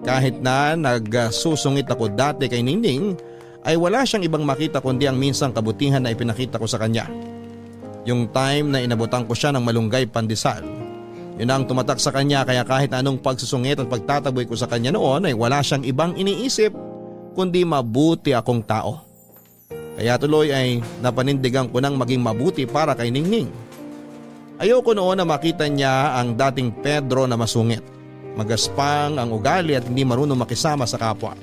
Kahit na nagsusungit ako dati kay Ningning, ay wala siyang ibang makita kundi ang minsang kabutihan na ipinakita ko sa kanya. Yung time na inabutan ko siya ng malunggay pandesal. Yun ang tumatak sa kanya kaya kahit anong pagsusungit at pagtataboy ko sa kanya noon ay wala siyang ibang iniisip kundi mabuti akong tao. Kaya tuloy ay napanindigan ko nang maging mabuti para kay Ningning. Ayoko noon na makita niya ang dating Pedro na masungit, magaspang ang ugali at hindi marunong makisama sa kapwa.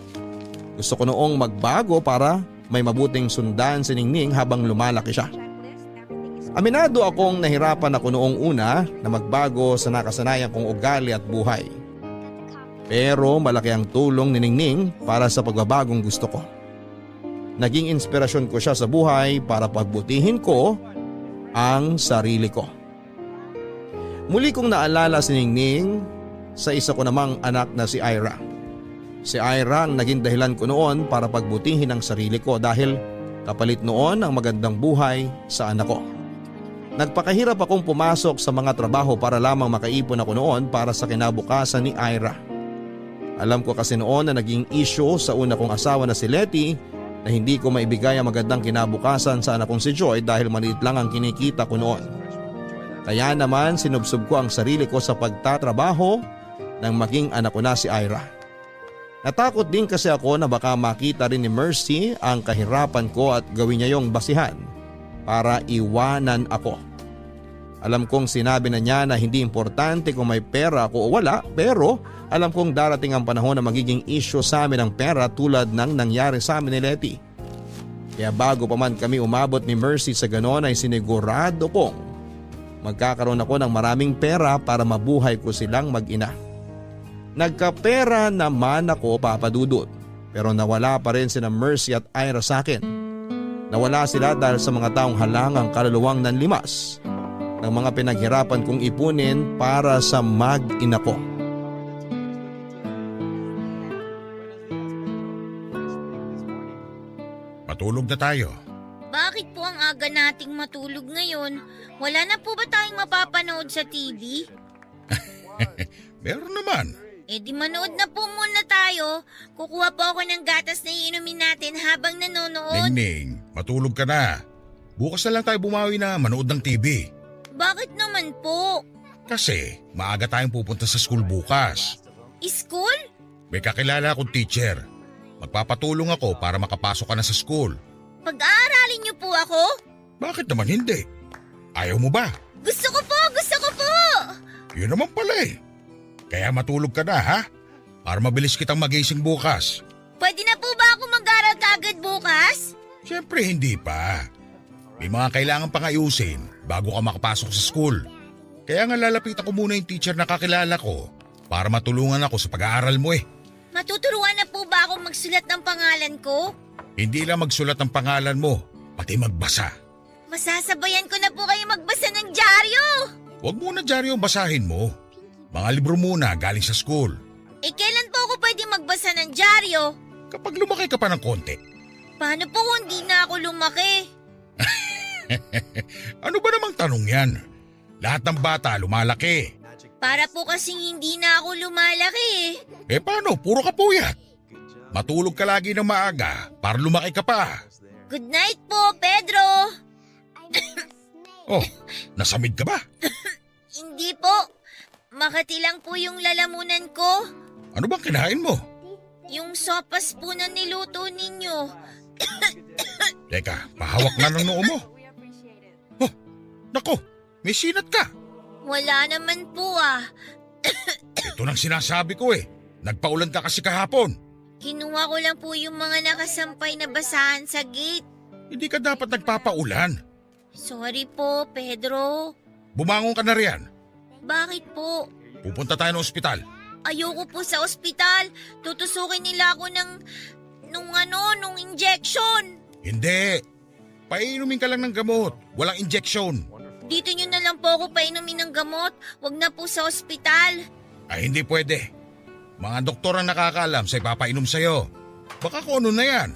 Gusto ko noong magbago para may mabuting sundan si Ningning habang lumalaki siya. Aminado akong nahirapan ako noong una na magbago sa nakasanayan kong ugali at buhay. Pero malaki ang tulong ni Ningning para sa pagbabagong gusto ko. Naging inspirasyon ko siya sa buhay para pagbutihin ko ang sarili ko. Muli kong naalala si Ningning sa isa ko namang anak na si Ira. Si Ira ang naging dahilan ko noon para pagbutihin ang sarili ko dahil Kapalit noon ang magandang buhay sa anak ko. Nagpakahirap akong pumasok sa mga trabaho para lamang makaipon ako noon para sa kinabukasan ni Ira. Alam ko kasi noon na naging issue sa una kong asawa na si Letty na hindi ko maibigay ang magandang kinabukasan sa anak kong si Joy dahil maliit lang ang kinikita ko noon. Kaya naman sinubsob ko ang sarili ko sa pagtatrabaho nang maging anak ko na si Ira. Natakot din kasi ako na baka makita rin ni Mercy ang kahirapan ko at gawin niya yung basihan para iwanan ako. Alam kong sinabi na niya na hindi importante kung may pera ako o wala, pero alam kong darating ang panahon na magiging issue sa amin ang pera tulad ng nangyari sa amin ni Letty. Kaya bago pa man kami umabot ni Mercy sa ganon ay sinigurado kong magkakaroon ako ng maraming pera para mabuhay ko silang mag-ina. Nagkapera naman ako, Papa Dudut, pero nawala pa rin sina Mercy at Ira sa akin. Nawala sila dahil sa mga taong halangang kaluluwang nanlimas ng mga pinaghirapan kong ipunin para sa mag-ina ko. Matulog na tayo. Bakit po ang aga nating matulog ngayon? Wala na po ba tayong mapapanood sa TV? Meron naman. Eh di manood na po muna tayo. Kukuha po ako ng gatas na iinumin natin habang nanonood. Ningning, matulog ka na. Bukas na lang tayo bumawi na manood ng TV. Bakit naman po? Kasi maaga tayong pupunta sa school bukas. School? May kakilala akong teacher. Magpapatulong ako para makapasok ka na sa school. Pag-aaralin niyo po ako? Bakit naman hindi? Ayaw mo ba? Gusto ko po! Gusto ko po! Yun naman pala eh. Kaya matulog ka na ha? Para mabilis kitang magising bukas. Pwede na po ba ako mag-aral kagad bukas? Siyempre hindi pa. May mga kailangan pang ayusin bago ka makapasok sa school. Kaya nga lalapitan ko muna yung teacher na kakilala ko para matulungan ako sa pag-aaral mo eh. Matuturuan na po ba ako magsulat ng pangalan ko? Hindi lang magsulat ang pangalan mo, pati magbasa. Masasabayan ko na po kayo magbasa ng dyaryo! Huwag muna dyaryo ang basahin mo. Mga libro muna galing sa school. Eh kailan po ako pwede magbasa ng dyaryo? Kapag lumaki ka pa ng konti. Paano po kung hindi na ako lumaki? Ano ba namang tanong yan? Lahat ng bata lumalaki. Para po kasing hindi na ako lumalaki eh. Eh paano? Puro ka puyat. Matulog ka lagi ng maaga para lumaki ka pa. Good night po, Pedro! Oh, nasamid ka ba? Hindi po. Makati lang po yung lalamunan ko. Ano bang kinain mo? Yung sopas po na niluto ninyo. Teka, pahawak na ng noo mo. Oh, nako, may sinat ka. Wala naman po ah. Ito nang sinasabi ko eh. Nagpaulan ka kasi kahapon. Kinuha ko lang po yung mga nakasampay na basahan sa gate. Hindi ka dapat nagpapaulan. Sorry po, Pedro. Bumangon ka na riyan. Bakit po? Pupunta tayo ng ospital. Ayoko po sa ospital. Tutusukin nila ako nung injection. Hindi. Painumin ka lang ng gamot. Walang injection. Dito nyo na lang po ako painumin ng gamot. Wag na po sa ospital. Ay hindi pwede. Mga doktor ang nakakaalam sa ipapainom sa'yo. Baka kung ano na yan.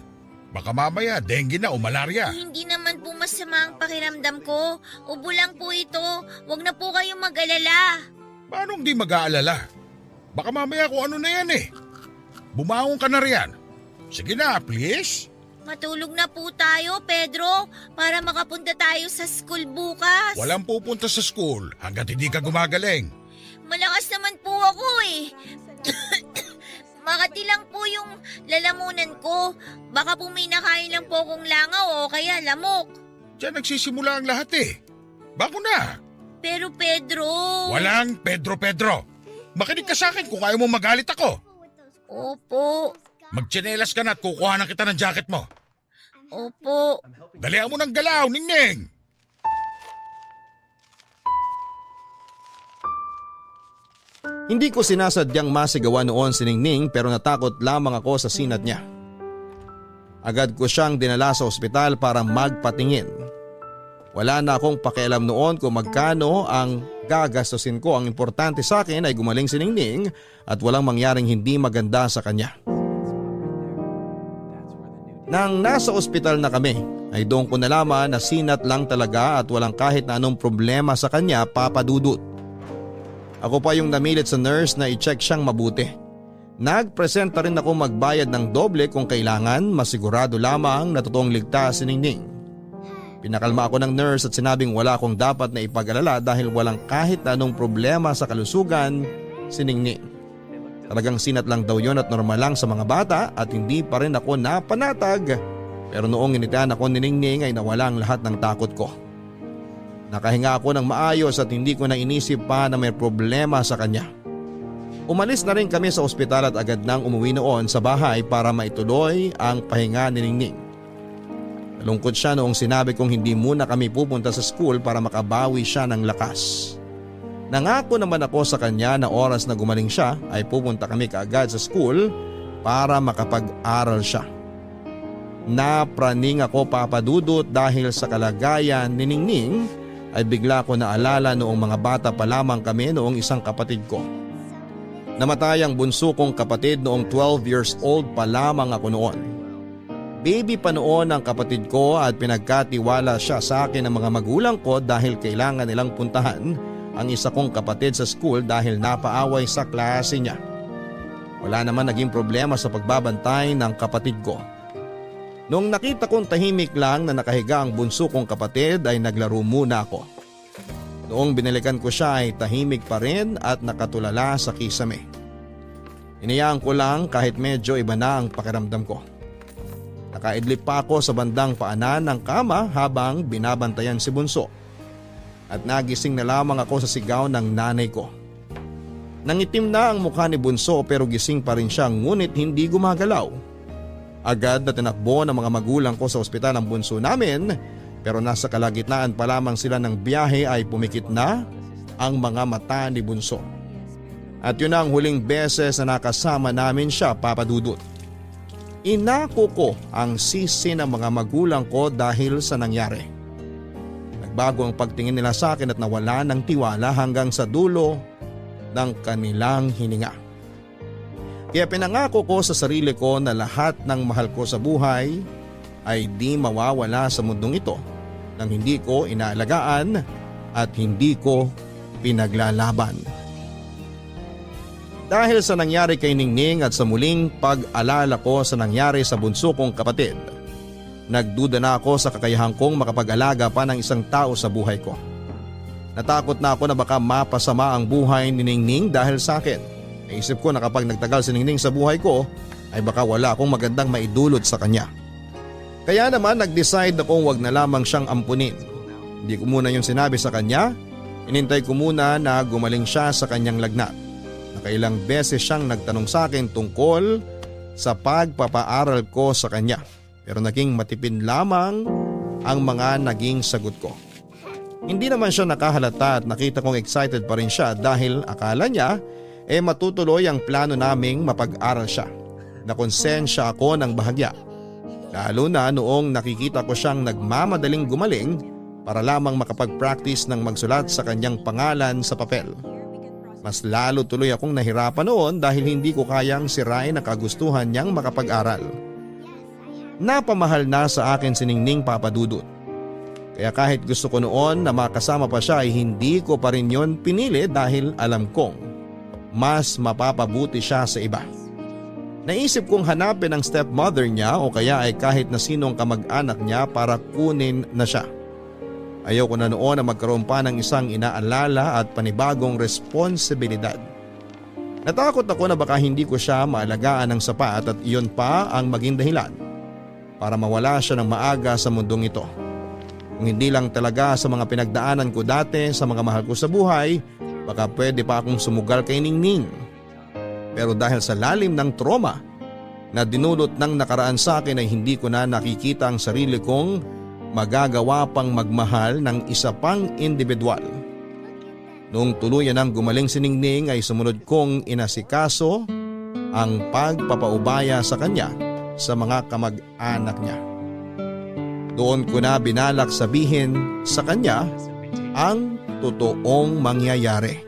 Baka mamaya dengue na o malaria. Hindi naman po masama ang pakiramdam ko. Ubo lang po ito. Wag na po kayong mag-alala. Paano hindi mag-aalala? Baka mamaya kung ano na yan eh. Bumangon ka na riyan. Sige na, please. Matulog na po tayo, Pedro, para makapunta tayo sa school bukas. Walang pupunta sa school hanggat hindi ka gumagaling. Malakas naman po ako eh. Makati lang po yung lalamunan ko. Baka po may nakain lang po akong langaw o kaya lamok. Diyan nagsisimula ang lahat eh. Bako na. Pero Pedro... Walang Pedro. Makinig ka sa akin kung ayaw mo magalit ako. Opo. Magtsinelas ka na at kukuha na kita ng jacket mo. Opo. Dalihan mo ng galaw, Ningning. Hindi ko sinasadyang masigawan noon si Ningning pero natakot lamang ako sa sinat niya. Agad ko siyang dinala sa ospital para magpatingin. Wala na akong pakialam noon kung magkano ang gagastusin ko. Ang importante sa akin ay gumaling si Ningning at walang mangyaring hindi maganda sa kanya. Nang nasa ospital na kami, ay doon ko nalaman na sinat lang talaga at walang kahit na anong problema sa kanya, Papa Dudut. Ako pa yung namilit sa nurse na i-check siyang mabuti. Nagpresenta rin ako magbayad ng doble kung kailangan, masigurado lamang na totoong ligtas si Ningning. Pinakalma ako ng nurse at sinabing wala akong dapat na ipag-alala dahil walang kahit na anong problema sa kalusugan si Ningning. Talagang sinat lang daw yon at normal lang sa mga bata at hindi pa rin ako napanatag. Pero noong initian ako ni Ningning ay nawala ang lahat ng takot ko. Nakahinga ako ng maayos at hindi ko na inisip pa na may problema sa kanya. Umalis na rin kami sa ospital at agad nang umuwi noon sa bahay para maituloy ang pahinga ni Ningning. Nalungkot siya noong sinabi kong hindi muna kami pupunta sa school para makabawi siya ng lakas. Nangako naman ako sa kanya na oras na gumaling siya ay pupunta kami kaagad sa school para makapag-aral siya. Napraning ako, Papa Dudut, dahil sa kalagayan ni Ningning ay bigla ko naalala noong mga bata pa lamang kami noong isang kapatid ko. Namatay ang bunso kong kapatid noong 12 years old pa lamang ako noon. Baby pa noon ang kapatid ko at pinagkatiwala siya sa akin ng mga magulang ko dahil kailangan nilang puntahan ang isa kong kapatid sa school dahil napaaway sa klase niya. Wala naman naging problema sa pagbabantay ng kapatid ko. Noong nakita kong tahimik lang na nakahiga ang bunso kong kapatid ay naglaro muna ako. Noong binalikan ko siya ay tahimik pa rin at nakatulala sa kisame. Inayaan ko lang kahit medyo iba na ang pakiramdam ko. Nakaidlip pa ako sa bandang paanan ng kama habang binabantayan si bunso. At nagising na lamang ako sa sigaw ng nanay ko. Nangitim na ang mukha ni bunso pero gising pa rin siya ngunit hindi gumagalaw. Agad na tinakbo ng mga magulang ko sa ospital ang bunso namin pero nasa kalagitnaan pa lamang sila ng biyahe ay pumikit na ang mga mata ni bunso. At yun ang huling beses na nakasama namin siya, Papa Dudut. Inako ko ang sisi ng mga magulang ko dahil sa nangyari. Nagbago ang pagtingin nila sa akin at nawala ng tiwala hanggang sa dulo ng kanilang hininga. Kaya pinangako ko sa sarili ko na lahat ng mahal ko sa buhay ay di mawawala sa mundong ito nang hindi ko inaalagaan at hindi ko pinaglalaban. Dahil sa nangyari kay Ningning at sa muling pag-alala ko sa nangyari sa bunso kong kapatid, nagduda na ako sa kakayahan kong makapag-alaga pa ng isang tao sa buhay ko. Natakot na ako na baka mapasama ang buhay ni Ningning dahil sa akin. Naisip ko na kapag nagtagal si Ningning sa buhay ko ay baka wala akong magandang maidulot sa kanya. Kaya naman nag-decide akong wag na lamang siyang ampunin. Hindi ko muna yung sinabi sa kanya, inintay ko muna na gumaling siya sa kanyang lagnat. Nakailang beses siyang nagtanong sa akin tungkol sa pagpapaaral ko sa kanya. Pero naging matipid lamang ang mga naging sagot ko. Hindi naman siya nakahalata at nakita kong excited pa rin siya dahil akala niya matutuloy ang plano naming mapag-aral siya. Nakonsensya ako ng bahagya. Lalo na noong nakikita ko siyang nagmamadaling gumaling para lamang makapag-practice ng magsulat sa kanyang pangalan sa papel. Mas lalo tuloy akong nahirapan noon dahil hindi ko kayang sirain ang kagustuhan niyang makapag-aral. Napamahal na sa akin si Ningning, Papa Dudut. Kaya kahit gusto ko noon na makasama pa siya ay hindi ko pa rin yon pinili dahil alam kong mas mapapabuti siya sa iba. Naisip kong hanapin ang stepmother niya o kaya ay kahit na sinong kamag-anak niya para kunin na siya. Ayaw ko na noon na magkaroon pa ng isang inaalala at panibagong responsibilidad. Natakot ako na baka hindi ko siya maalagaan ng sapat at iyon pa ang maging dahilan para mawala siya ng maaga sa mundong ito. Kung hindi lang talaga sa mga pinagdaanan ko dati sa mga mahal ko sa buhay, baka pwede pa akong sumugal kay Ningning. Pero dahil sa lalim ng trauma na dinulot ng nakaraan sa akin ay hindi ko na nakikita ang sarili kong magagawa pang magmahal ng isa pang individual. Noong tuluyan ng gumaling si Ningning ay sumunod kong inasikaso ang pagpapaubaya sa kanya sa mga kamag-anak niya. Doon ko na binalak sabihin sa kanya ang totoong mangyayari.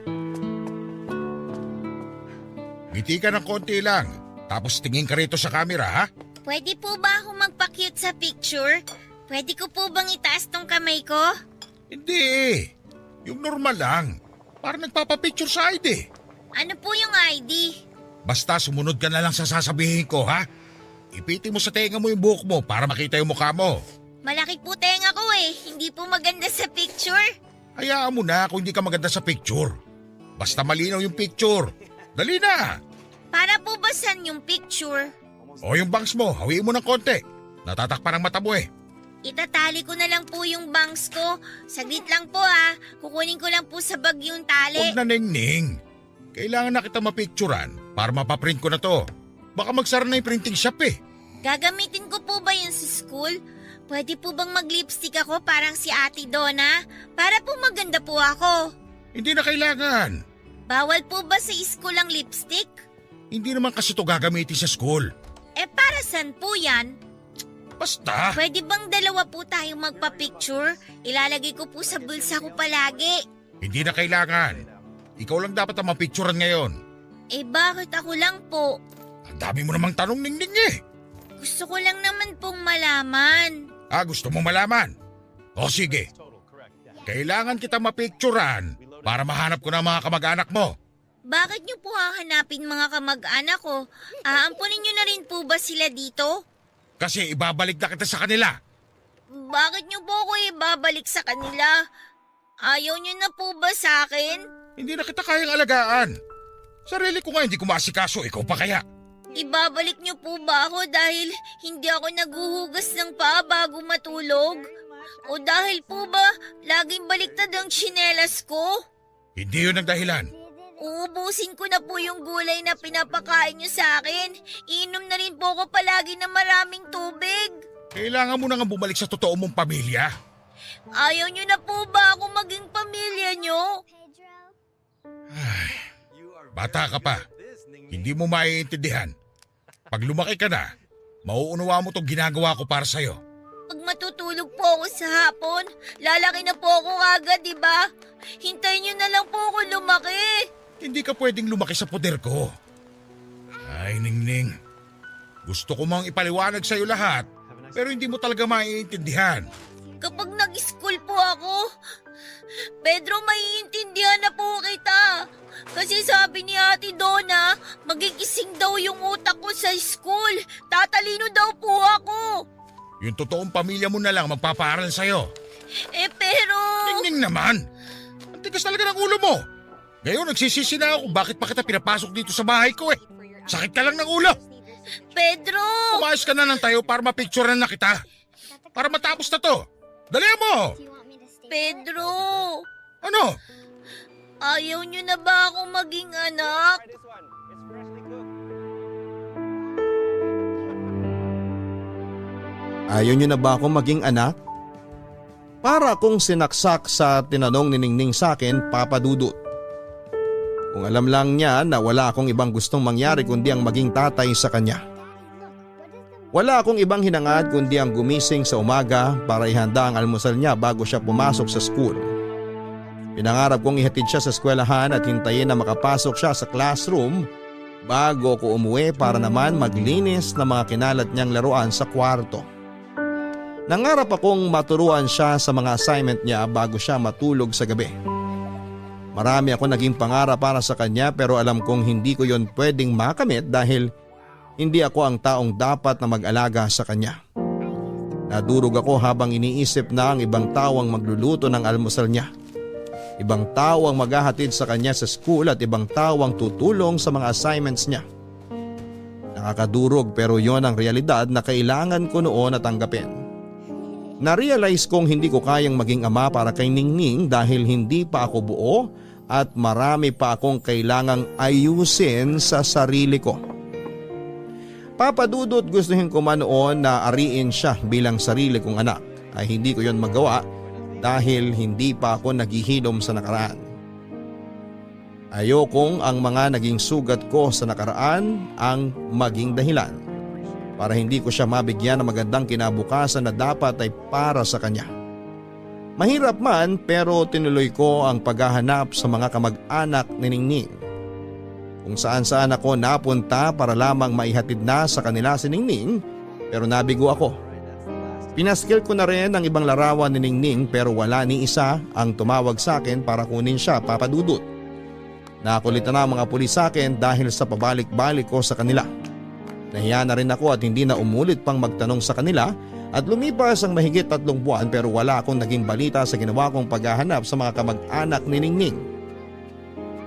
Ngiti ka ng konti lang, tapos tingin ka rito sa camera, ha? Pwede po ba ako magpa-cute sa picture? Pwede ko po bang itaas tong kamay ko? Hindi. Yung normal lang. Para nagpapapicture sa ID. Ano po yung ID? Basta sumunod ka na lang sa sasabihin ko, ha? Ipitin mo sa tenga mo yung buhok mo para makita yung mukha mo. Malaki po tenga ko eh. Hindi po maganda sa picture. Hayaan mo na kung hindi ka maganda sa picture. Basta malinaw yung picture. Dali na! Para po ba saan yung picture? O yung bangs mo, hawiin mo ng konti. Natatakpan ang mata mo eh. Itatali ko na lang po yung bangs ko. Saglit lang po ah. Kukunin ko lang po sa bag yung tali. Huwag na, Ningning. Kailangan na kita mapicturan para mapaprint ko na to. Baka magsara na yung printing shop eh. Gagamitin ko po ba yun sa school? Pwede po bang mag-lipstick ako parang si Ate Donna? Para po maganda po ako. Hindi na kailangan. Bawal po ba sa school ang lipstick? Hindi naman kasi to gagamitin sa school. Eh para saan po yan? Basta. Pwede bang dalawa po tayong magpa-picture? Ilalagay ko po sa bulsa ko palagi. Hindi na kailangan. Ikaw lang dapat ang mapicturan ngayon. Eh bakit ako lang po? Ang dami mo namang tanong, Ningning eh. Gusto ko lang naman pong malaman. Gusto mo malaman? O sige. Kailangan kita mapicturan para mahanap ko na mga kamag-anak mo. Bakit niyo po hahanapin mga kamag-anak ko? Aampunin niyo na rin po ba sila dito? Kasi ibabalik na kita sa kanila. Bakit niyo po ako ibabalik sa kanila? Ayaw niyo na po ba sa akin? Hindi na kita kayang alagaan. Sarili ko nga hindi ko maasikaso, ikaw pa kaya? Ibabalik niyo po ba ako dahil hindi ako naghuhugas ng paa bago matulog? O dahil po ba laging baliktad ang tsinelas ko? Hindi yun ang dahilan. Uubusin ko na po yung gulay na pinapakain niyo sa akin. Inom na rin po ako palagi ng maraming tubig. Kailangan mo na nga bumalik sa totoo mong pamilya. Ayaw niyo na po ba ako maging pamilya niyo? Bata ka pa. Hindi mo maiintindihan. Pag lumaki ka na, mauunawa mo itong ginagawa ko para sa'yo. Pag matutulog po ako sa hapon, lalaki na po ako agad, di ba? Hintayin niyo na lang po ako lumaki. Hindi ka pwedeng lumaki sa poder ko. Ay, Ningning. Gusto ko mang ipaliwanag sa'yo lahat, pero hindi mo talaga maiintindihan. Kapag nag-school po ako, Pedro, maiintindihan na po kita. Kasi sabi ni Ate Donna, magigising daw yung utak ko sa school. Tatalino daw po ako. Yung totoong pamilya mo na lang magpapaaral sa'yo. Eh pero... Ningning naman! Ang tigas talaga ng ulo mo. Ngayon nagsisisi na ako bakit pa kita pinapasok dito sa bahay ko eh. Sakit ka lang ng ulo. Pedro! Umayos ka na ng tayo para mapicturean na kita. Para matapos na to. Dali mo! Pedro! Ano? Ayaw niyo na ba ako maging anak? Ayaw niyo na ba akong maging anak? Para akong sinaksak sa tinanong ni Ningning sa akin, Papa Dudut. Kung alam lang niya na wala akong ibang gustong mangyari kundi ang maging tatay sa kanya. Wala akong ibang hinangad kundi ang gumising sa umaga para ihanda ang almusal niya bago siya pumasok sa school. Pinangarap kong ihatid siya sa eskwelahan at hintayin na makapasok siya sa classroom bago ko umuwi para naman maglinis ng mga kinalat niyang laruan sa kwarto. Nangarap akong maturuan siya sa mga assignment niya bago siya matulog sa gabi. Marami ako naging pangarap para sa kanya pero alam kong hindi ko yon pwedeng makamit dahil hindi ako ang taong dapat na mag-alaga sa kanya. Nadurog ako habang iniisip na ang ibang tao ang magluluto ng almusal niya. Ibang tao ang maghahatid sa kanya sa school at ibang tao ang tutulong sa mga assignments niya. Nakakadurog pero yon ang realidad na kailangan ko noon na tanggapin. Na-realize kong hindi ko kayang maging ama para kay Ningning dahil hindi pa ako buo at marami pa akong kailangang ayusin sa sarili ko. Papa Dudut, gustuhin ko man noon na ariin siya bilang sarili kong anak ay hindi ko yon magawa dahil hindi pa ako naghihilom sa nakaraan. Ayokong ang mga naging sugat ko sa nakaraan ang maging dahilan para hindi ko siya mabigyan ng magandang kinabukasan na dapat ay para sa kanya. Mahirap man pero tinuloy ko ang paghahanap sa mga kamag-anak ni Ningning. Kung saan-saan ako napunta para lamang maihatid na sa kanila si Ningning pero nabigo ako. Pinaskil ko na rin ang ibang larawan ni Ningning pero wala ni isa ang tumawag sa akin para kunin siya, Papa Dudut. Nakulitan na ang mga pulis sa akin dahil sa pabalik-balik ko sa kanila. Nahiya na rin ako at hindi na umulit pang magtanong sa kanila at lumipas ang mahigit 3 buwan pero wala akong naging balita sa ginawa kong paghahanap sa mga kamag-anak ni Ningning.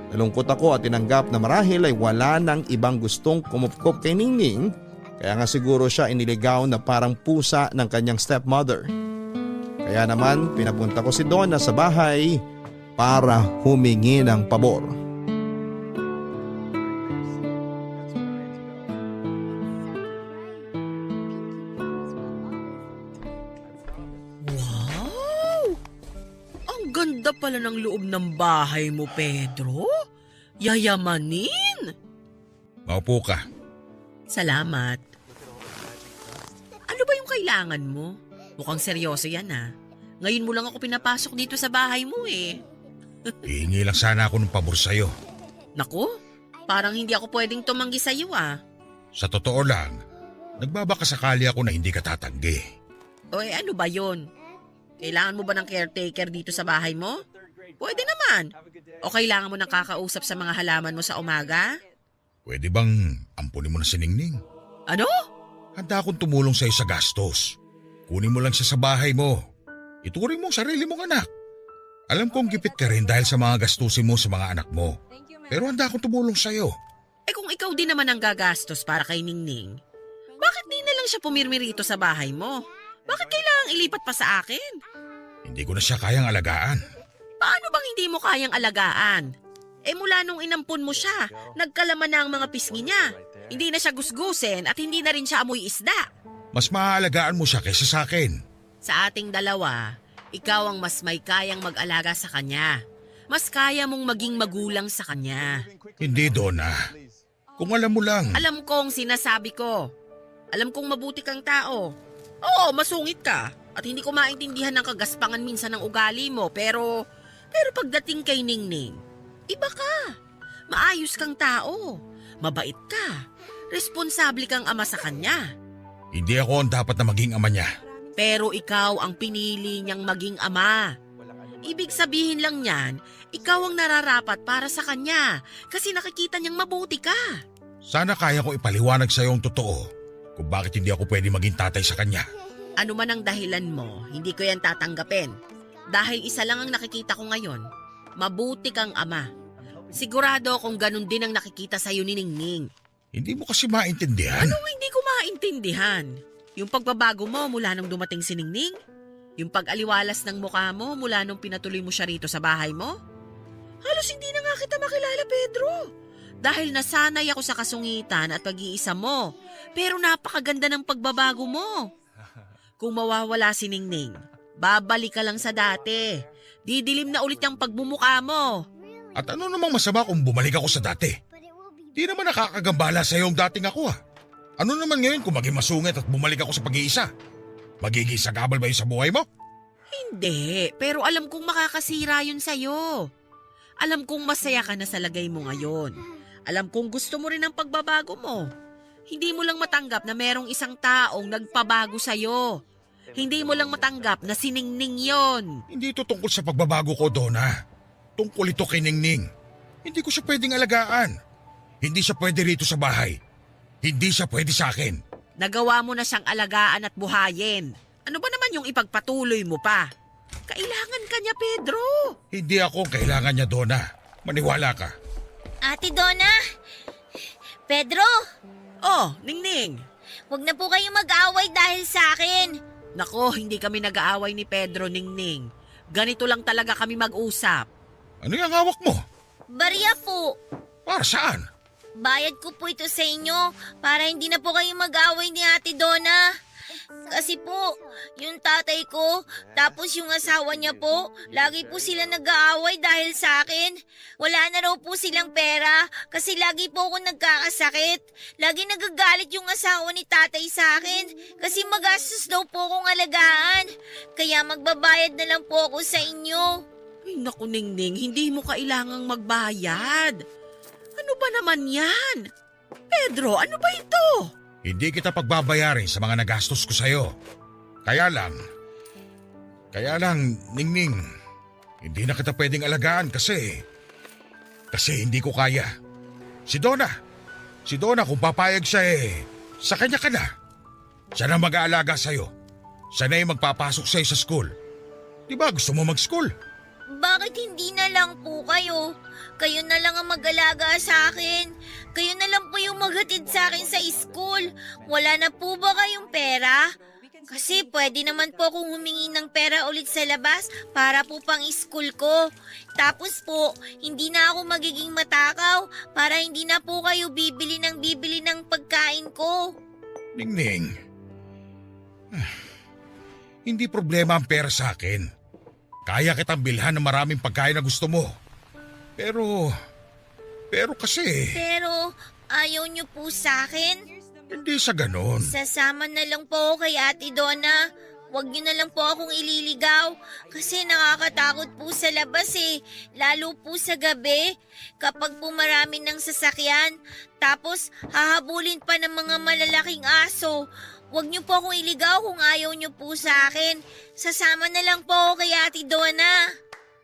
Nalungkot ako at tinanggap na marahil ay wala nang ibang gustong kumupkop kay Ningning kaya nga siguro siya iniligaw na parang pusa ng kanyang stepmother. Kaya naman pinapunta ko si Donna sa bahay para humingi ng pabor. Wow! Ang ganda pala ng loob ng bahay mo, Pedro. Yayamanin. Maupo ka. Salamat. Ano ba yung kailangan mo? Mukhang seryoso yan ha. Ngayon mo lang ako pinapasok dito sa bahay mo eh. Hihingi lang sana ako ng pabor sa'yo. Naku, parang hindi ako pwedeng tumanggi sa'yo ah. Sa totoo lang, nagbabakasakali ako na hindi ka tatanggi. O ano ba yon? Kailangan mo ba ng caretaker dito sa bahay mo? Pwede naman. O kailangan mo ng kakausap sa mga halaman mo sa umaga? Pwede bang ampunin mo na si Ningning? Ano? Handa akong tumulong sa'yo sa gastos. Kunin mo lang siya sa bahay mo. Ituring mo ang sarili mong anak. Alam kong gipit ka rin dahil sa mga gastusin mo sa mga anak mo. Pero handa akong tumulong sa'yo. Eh kung ikaw din naman ang gagastos para kay Ningning, bakit di na lang siya pumirmi rito sa bahay mo? Bakit kailangang ilipat pa sa akin? Hindi ko na siya kayang alagaan. Paano bang hindi mo kayang alagaan? Eh mula nung inampun mo siya, nagkalaman na ang mga pisngi niya. Hindi na siya gusgusin at hindi na rin siya amoy isda. Mas maaalagaan mo siya kaysa sa akin. Sa ating dalawa, ikaw ang mas may kayang mag-alaga sa kanya. Mas kaya mong maging magulang sa kanya. Hindi, Donna. Kung alam mo lang. Alam kong sinasabi ko. Alam kong mabuti kang tao. Oo, masungit ka. At hindi ko maintindihan ng kagaspangan minsan ng ugali mo. Pero pagdating kay Ningning, iba ka. Maayos kang tao. Mabait ka. Responsable kang ama sa kanya. Hindi ako ang dapat na maging ama niya. Pero ikaw ang pinili niyang maging ama. Ibig sabihin lang niyan, ikaw ang nararapat para sa kanya kasi nakikita niyang mabuti ka. Sana kaya ko ipaliwanag sa iyo ang totoo kung bakit hindi ako pwede maging tatay sa kanya. Ano man ang dahilan mo, hindi ko yan tatanggapin. Dahil isa lang ang nakikita ko ngayon, mabuti kang ama. Sigurado kung ganun din ang nakikita sa'yo ni Ningning. Hindi mo kasi maintindihan. Anong hindi ko maintindihan? Yung pagbabago mo mula nung dumating si Ningning? Yung pag-aliwalas ng mukha mo mula nung pinatuloy mo siya rito sa bahay mo? Halos hindi na nga kita makilala, Pedro. Dahil nasanay ako sa kasungitan at pag-iisa mo. Pero napakaganda ng pagbabago mo. Kung mawawala si Ningning, babalik ka lang sa dati. Didilim na ulit ang pagbumuka mo. At ano namang masama kung bumalik ako sa dati? Di naman nakakagambala sa iyo ang dating ako ah. Ano naman ngayon kung maging masungit at bumalik ako sa pag-iisa? Magiging sagabal ba yun sa buhay mo? Hindi, pero alam kong makakasira yun sa'yo. Alam kong masaya ka na sa lagay mo ngayon. Alam kong gusto mo rin ang pagbabago mo. Hindi mo lang matanggap na merong isang taong nagpabago sa'yo. Hindi mo lang matanggap na si Ningning yon. Hindi ito tungkol sa pagbabago ko, Donna. Tungkol ito kay Ningning. Hindi ko siya pwedeng alagaan. Hindi siya pwede rito sa bahay. Hindi siya pwede sa akin. Nagawa mo na siyang alagaan at buhayin. Ano ba naman yung ipagpatuloy mo pa? Kailangan ka niya, Pedro. Hindi ako kailangan niya, Donna. Maniwala ka. Ate Donna! Pedro! Oh, Ningning. Huwag na po kayo mag-away dahil sa akin. Nako, hindi kami nag-aaway ni Pedro, Ningning. Ganito lang talaga kami mag-usap. Ano yung hawak mo? Barya po. Para saan? Bayad ko po ito sa inyo para hindi na po kayo mag-away ni Ate Donna. Kasi po, yung tatay ko, tapos yung asawa niya po, lagi po sila nag-aaway dahil sa akin. Wala na raw po silang pera kasi lagi po ako nagkakasakit. Lagi nagagalit yung asawa ni tatay sa akin kasi magastos daw po akong alagaan. Kaya magbabayad na lang po ako sa inyo. Ay naku, Ningning, hindi mo kailangang magbayad. Ano ba naman yan? Pedro, ano ba ito? Hindi kita pagbabayarin sa mga nagastos ko sa'yo. Kaya lang, Ningning, hindi na kita pwedeng alagaan kasi hindi ko kaya. Si Donna kung papayag siya sa kanya ka na. Siya na mag-aalaga sa'yo. Siya na yung magpapasok sa'yo sa school. Di ba gusto mo mag-school? Bakit hindi na lang po kayo? Kayo na lang ang mag-alaga sa akin. Kayo na lang po yung maghatid sa akin sa school. Wala na po ba kayong pera? Kasi pwede naman po akong humingi ng pera ulit sa labas para po pang school ko. Tapos po, hindi na ako magiging matakaw para hindi na po kayo bibili ng pagkain ko. Ningning, hindi problema ang pera sa akin. Kaya kitang bilhan ng maraming pagkain na gusto mo. Pero kasi, Pero ayaw niyo po sa akin? hindi sa ganon. Sasama na lang po ako kay Ate Donna. Huwag niyo na lang po akong ililigaw kasi nakakatakot po sa labas lalo po sa gabi kapag po marami ng sasakyan. Tapos hahabulin pa ng mga malalaking aso. Huwag niyo po akong iligaw kung ayaw niyo po sa akin. Sasama na lang po ako kay Ate Donna.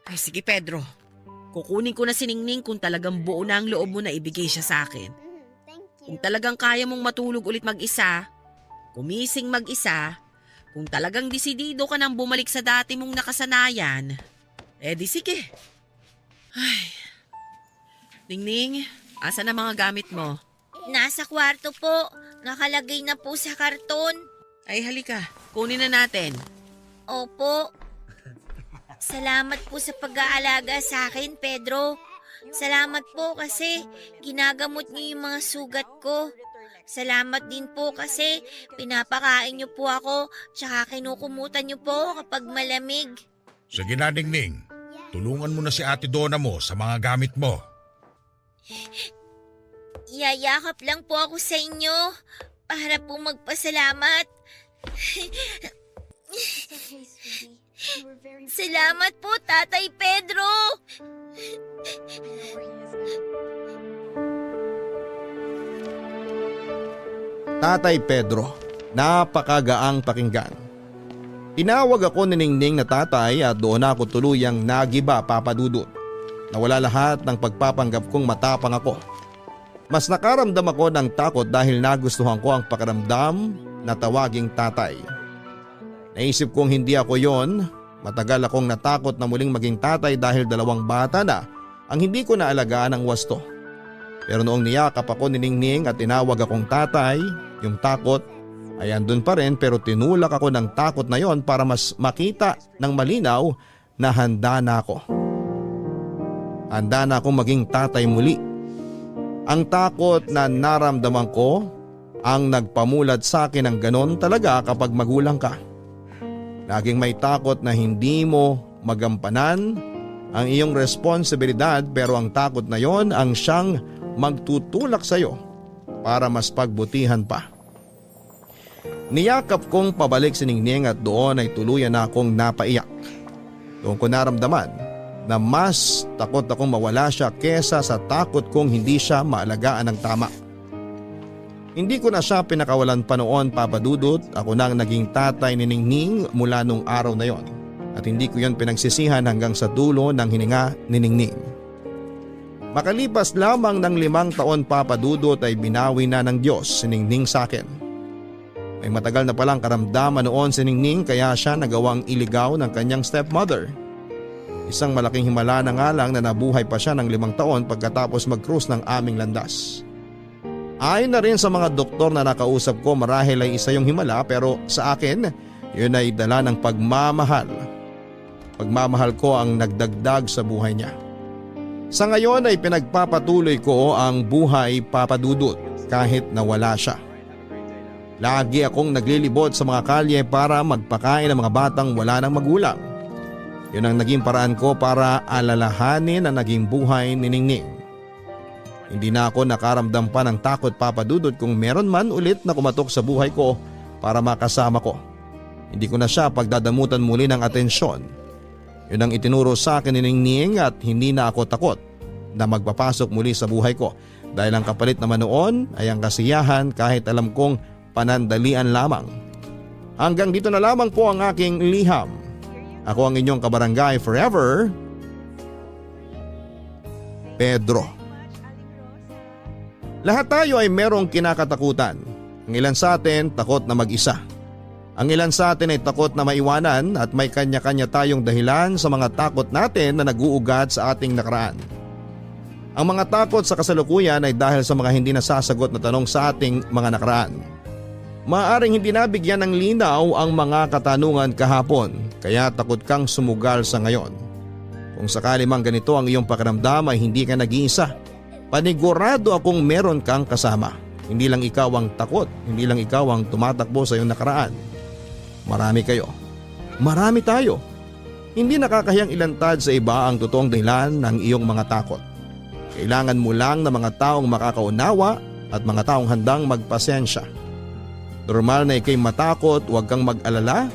Ay sige Pedro, kukunin ko na si Ningning kung talagang buo na ang loob mo na ibigay siya sa akin. Kung talagang kaya mong matulog ulit mag-isa, kumising mag-isa, kung talagang desidido ka nang bumalik sa dati mong nakasanayan, di sige. Ay, Ningning, asa na mga gamit mo? Nasa kwarto po. Nakalagay na po sa karton. Ay halika, kunin na natin. Opo. Salamat po sa pag-aalaga sa akin, Pedro. Salamat po kasi ginagamot niyo yung mga sugat ko. Salamat din po kasi pinapakain niyo po ako tsaka kinukumutan niyo po kapag malamig. Sige na, Ningning. Tulungan mo na si Ate Donna mo sa mga gamit mo. Iyayakap lang po ako sa inyo para po magpasalamat. Salamat po, Tatay Pedro. Tatay Pedro, napakagaang pakinggan. Tinawag ako ni Ningning na tatay at doon ako tuluyang nagiba, Papa Dudut. Nawala lahat ng pagpapanggap kong matapang ako. Mas nakaramdam ako ng takot dahil nagustuhan ko ang pakiramdam na tawaging tatay. Naisip kong hindi ako yon. Matagal akong natakot na muling maging tatay dahil 2 bata na ang hindi ko naalagaan ng wasto. Pero noong niyakap ako ni Ningning at tinawag akong tatay, yung takot ay andun pa rin pero tinulak ako ng takot na yon para mas makita ng malinaw na handa na ako. Handa na akong maging tatay muli. Ang takot na naramdaman ko ang nagpamulat sa akin ng ganon talaga kapag magulang ka. Laging may takot na hindi mo magampanan ang iyong responsibilidad pero ang takot na yon ang siyang magtutulak sa iyo para mas pagbutihan pa. Niyakap kong pabalik si Ningning at doon ay tuluyan na akong napaiyak. Doon ko naramdaman na mas takot akong mawala siya kesa sa takot kong hindi siya maalagaan ng tama. Hindi ko na siya pinakawalan pa noon, Papa Dudut. Ako na ang naging tatay ni Ningning mula nung araw na yon. At hindi ko yon pinagsisihan hanggang sa dulo ng hininga ni Ningning. Makalipas lamang ng 5 taon, Papa Dudut, ay binawi na ng Diyos si Ningning sa akin. May matagal na palang karamdaman noon si Ningning kaya siya nagawang iligaw ng kanyang stepmother. Isang malaking himala na nga lang na nabuhay pa siya ng 5 taon pagkatapos mag-cruise ng aming landas. Ayon na rin sa mga doktor na nakausap ko, marahil ay isa yung himala pero sa akin, yun ay dala ng pagmamahal. Pagmamahal ko ang nagdagdag sa buhay niya. Sa ngayon ay pinagpapatuloy ko ang buhay, Papa Dudut, kahit nawala siya. Lagi akong naglilibot sa mga kalye para magpakain ng mga batang wala ng magulang. Yun ang naging paraan ko para alalahanin ang naging buhay ni Ningning. Hindi na ako nakaramdam pa ng takot, Papa Dudut, kung meron man ulit na kumatok sa buhay ko para makasama ko. Hindi ko na siya pagdadamutan muli ng atensyon. Yun ang itinuro sa akin ni Ningning at hindi na ako takot na magpapasok muli sa buhay ko dahil ang kapalit naman noon ay ang kasiyahan kahit alam kong panandalian lamang. Hanggang dito na lamang po ang aking liham. Ako ang inyong kabarangay forever, Pedro. Lahat tayo ay merong kinakatakutan. Ang ilan sa atin takot na mag-isa. Ang ilan sa atin ay takot na maiwanan at may kanya-kanya tayong dahilan sa mga takot natin na nag-uugat sa ating nakaraan. Ang mga takot sa kasalukuyan ay dahil sa mga hindi nasasagot na tanong sa ating mga nakaraan. Maaaring hindi nabigyan ng linaw ang mga katanungan kahapon, kaya takot kang sumugal sa ngayon. Kung sakali mang ganito ang iyong pakiramdam ay hindi ka nag-iisa. Panigurado akong meron kang kasama. Hindi lang ikaw ang takot, hindi lang ikaw ang tumatakbo sa iyong nakaraan. Marami kayo. Marami tayo. Hindi nakakahiyang ilantad sa iba ang totoong dahilan ng iyong mga takot. Kailangan mo lang ng mga taong makakaunawa at mga taong handang magpasensya. Normal na ikay matakot, huwag kang mag-alala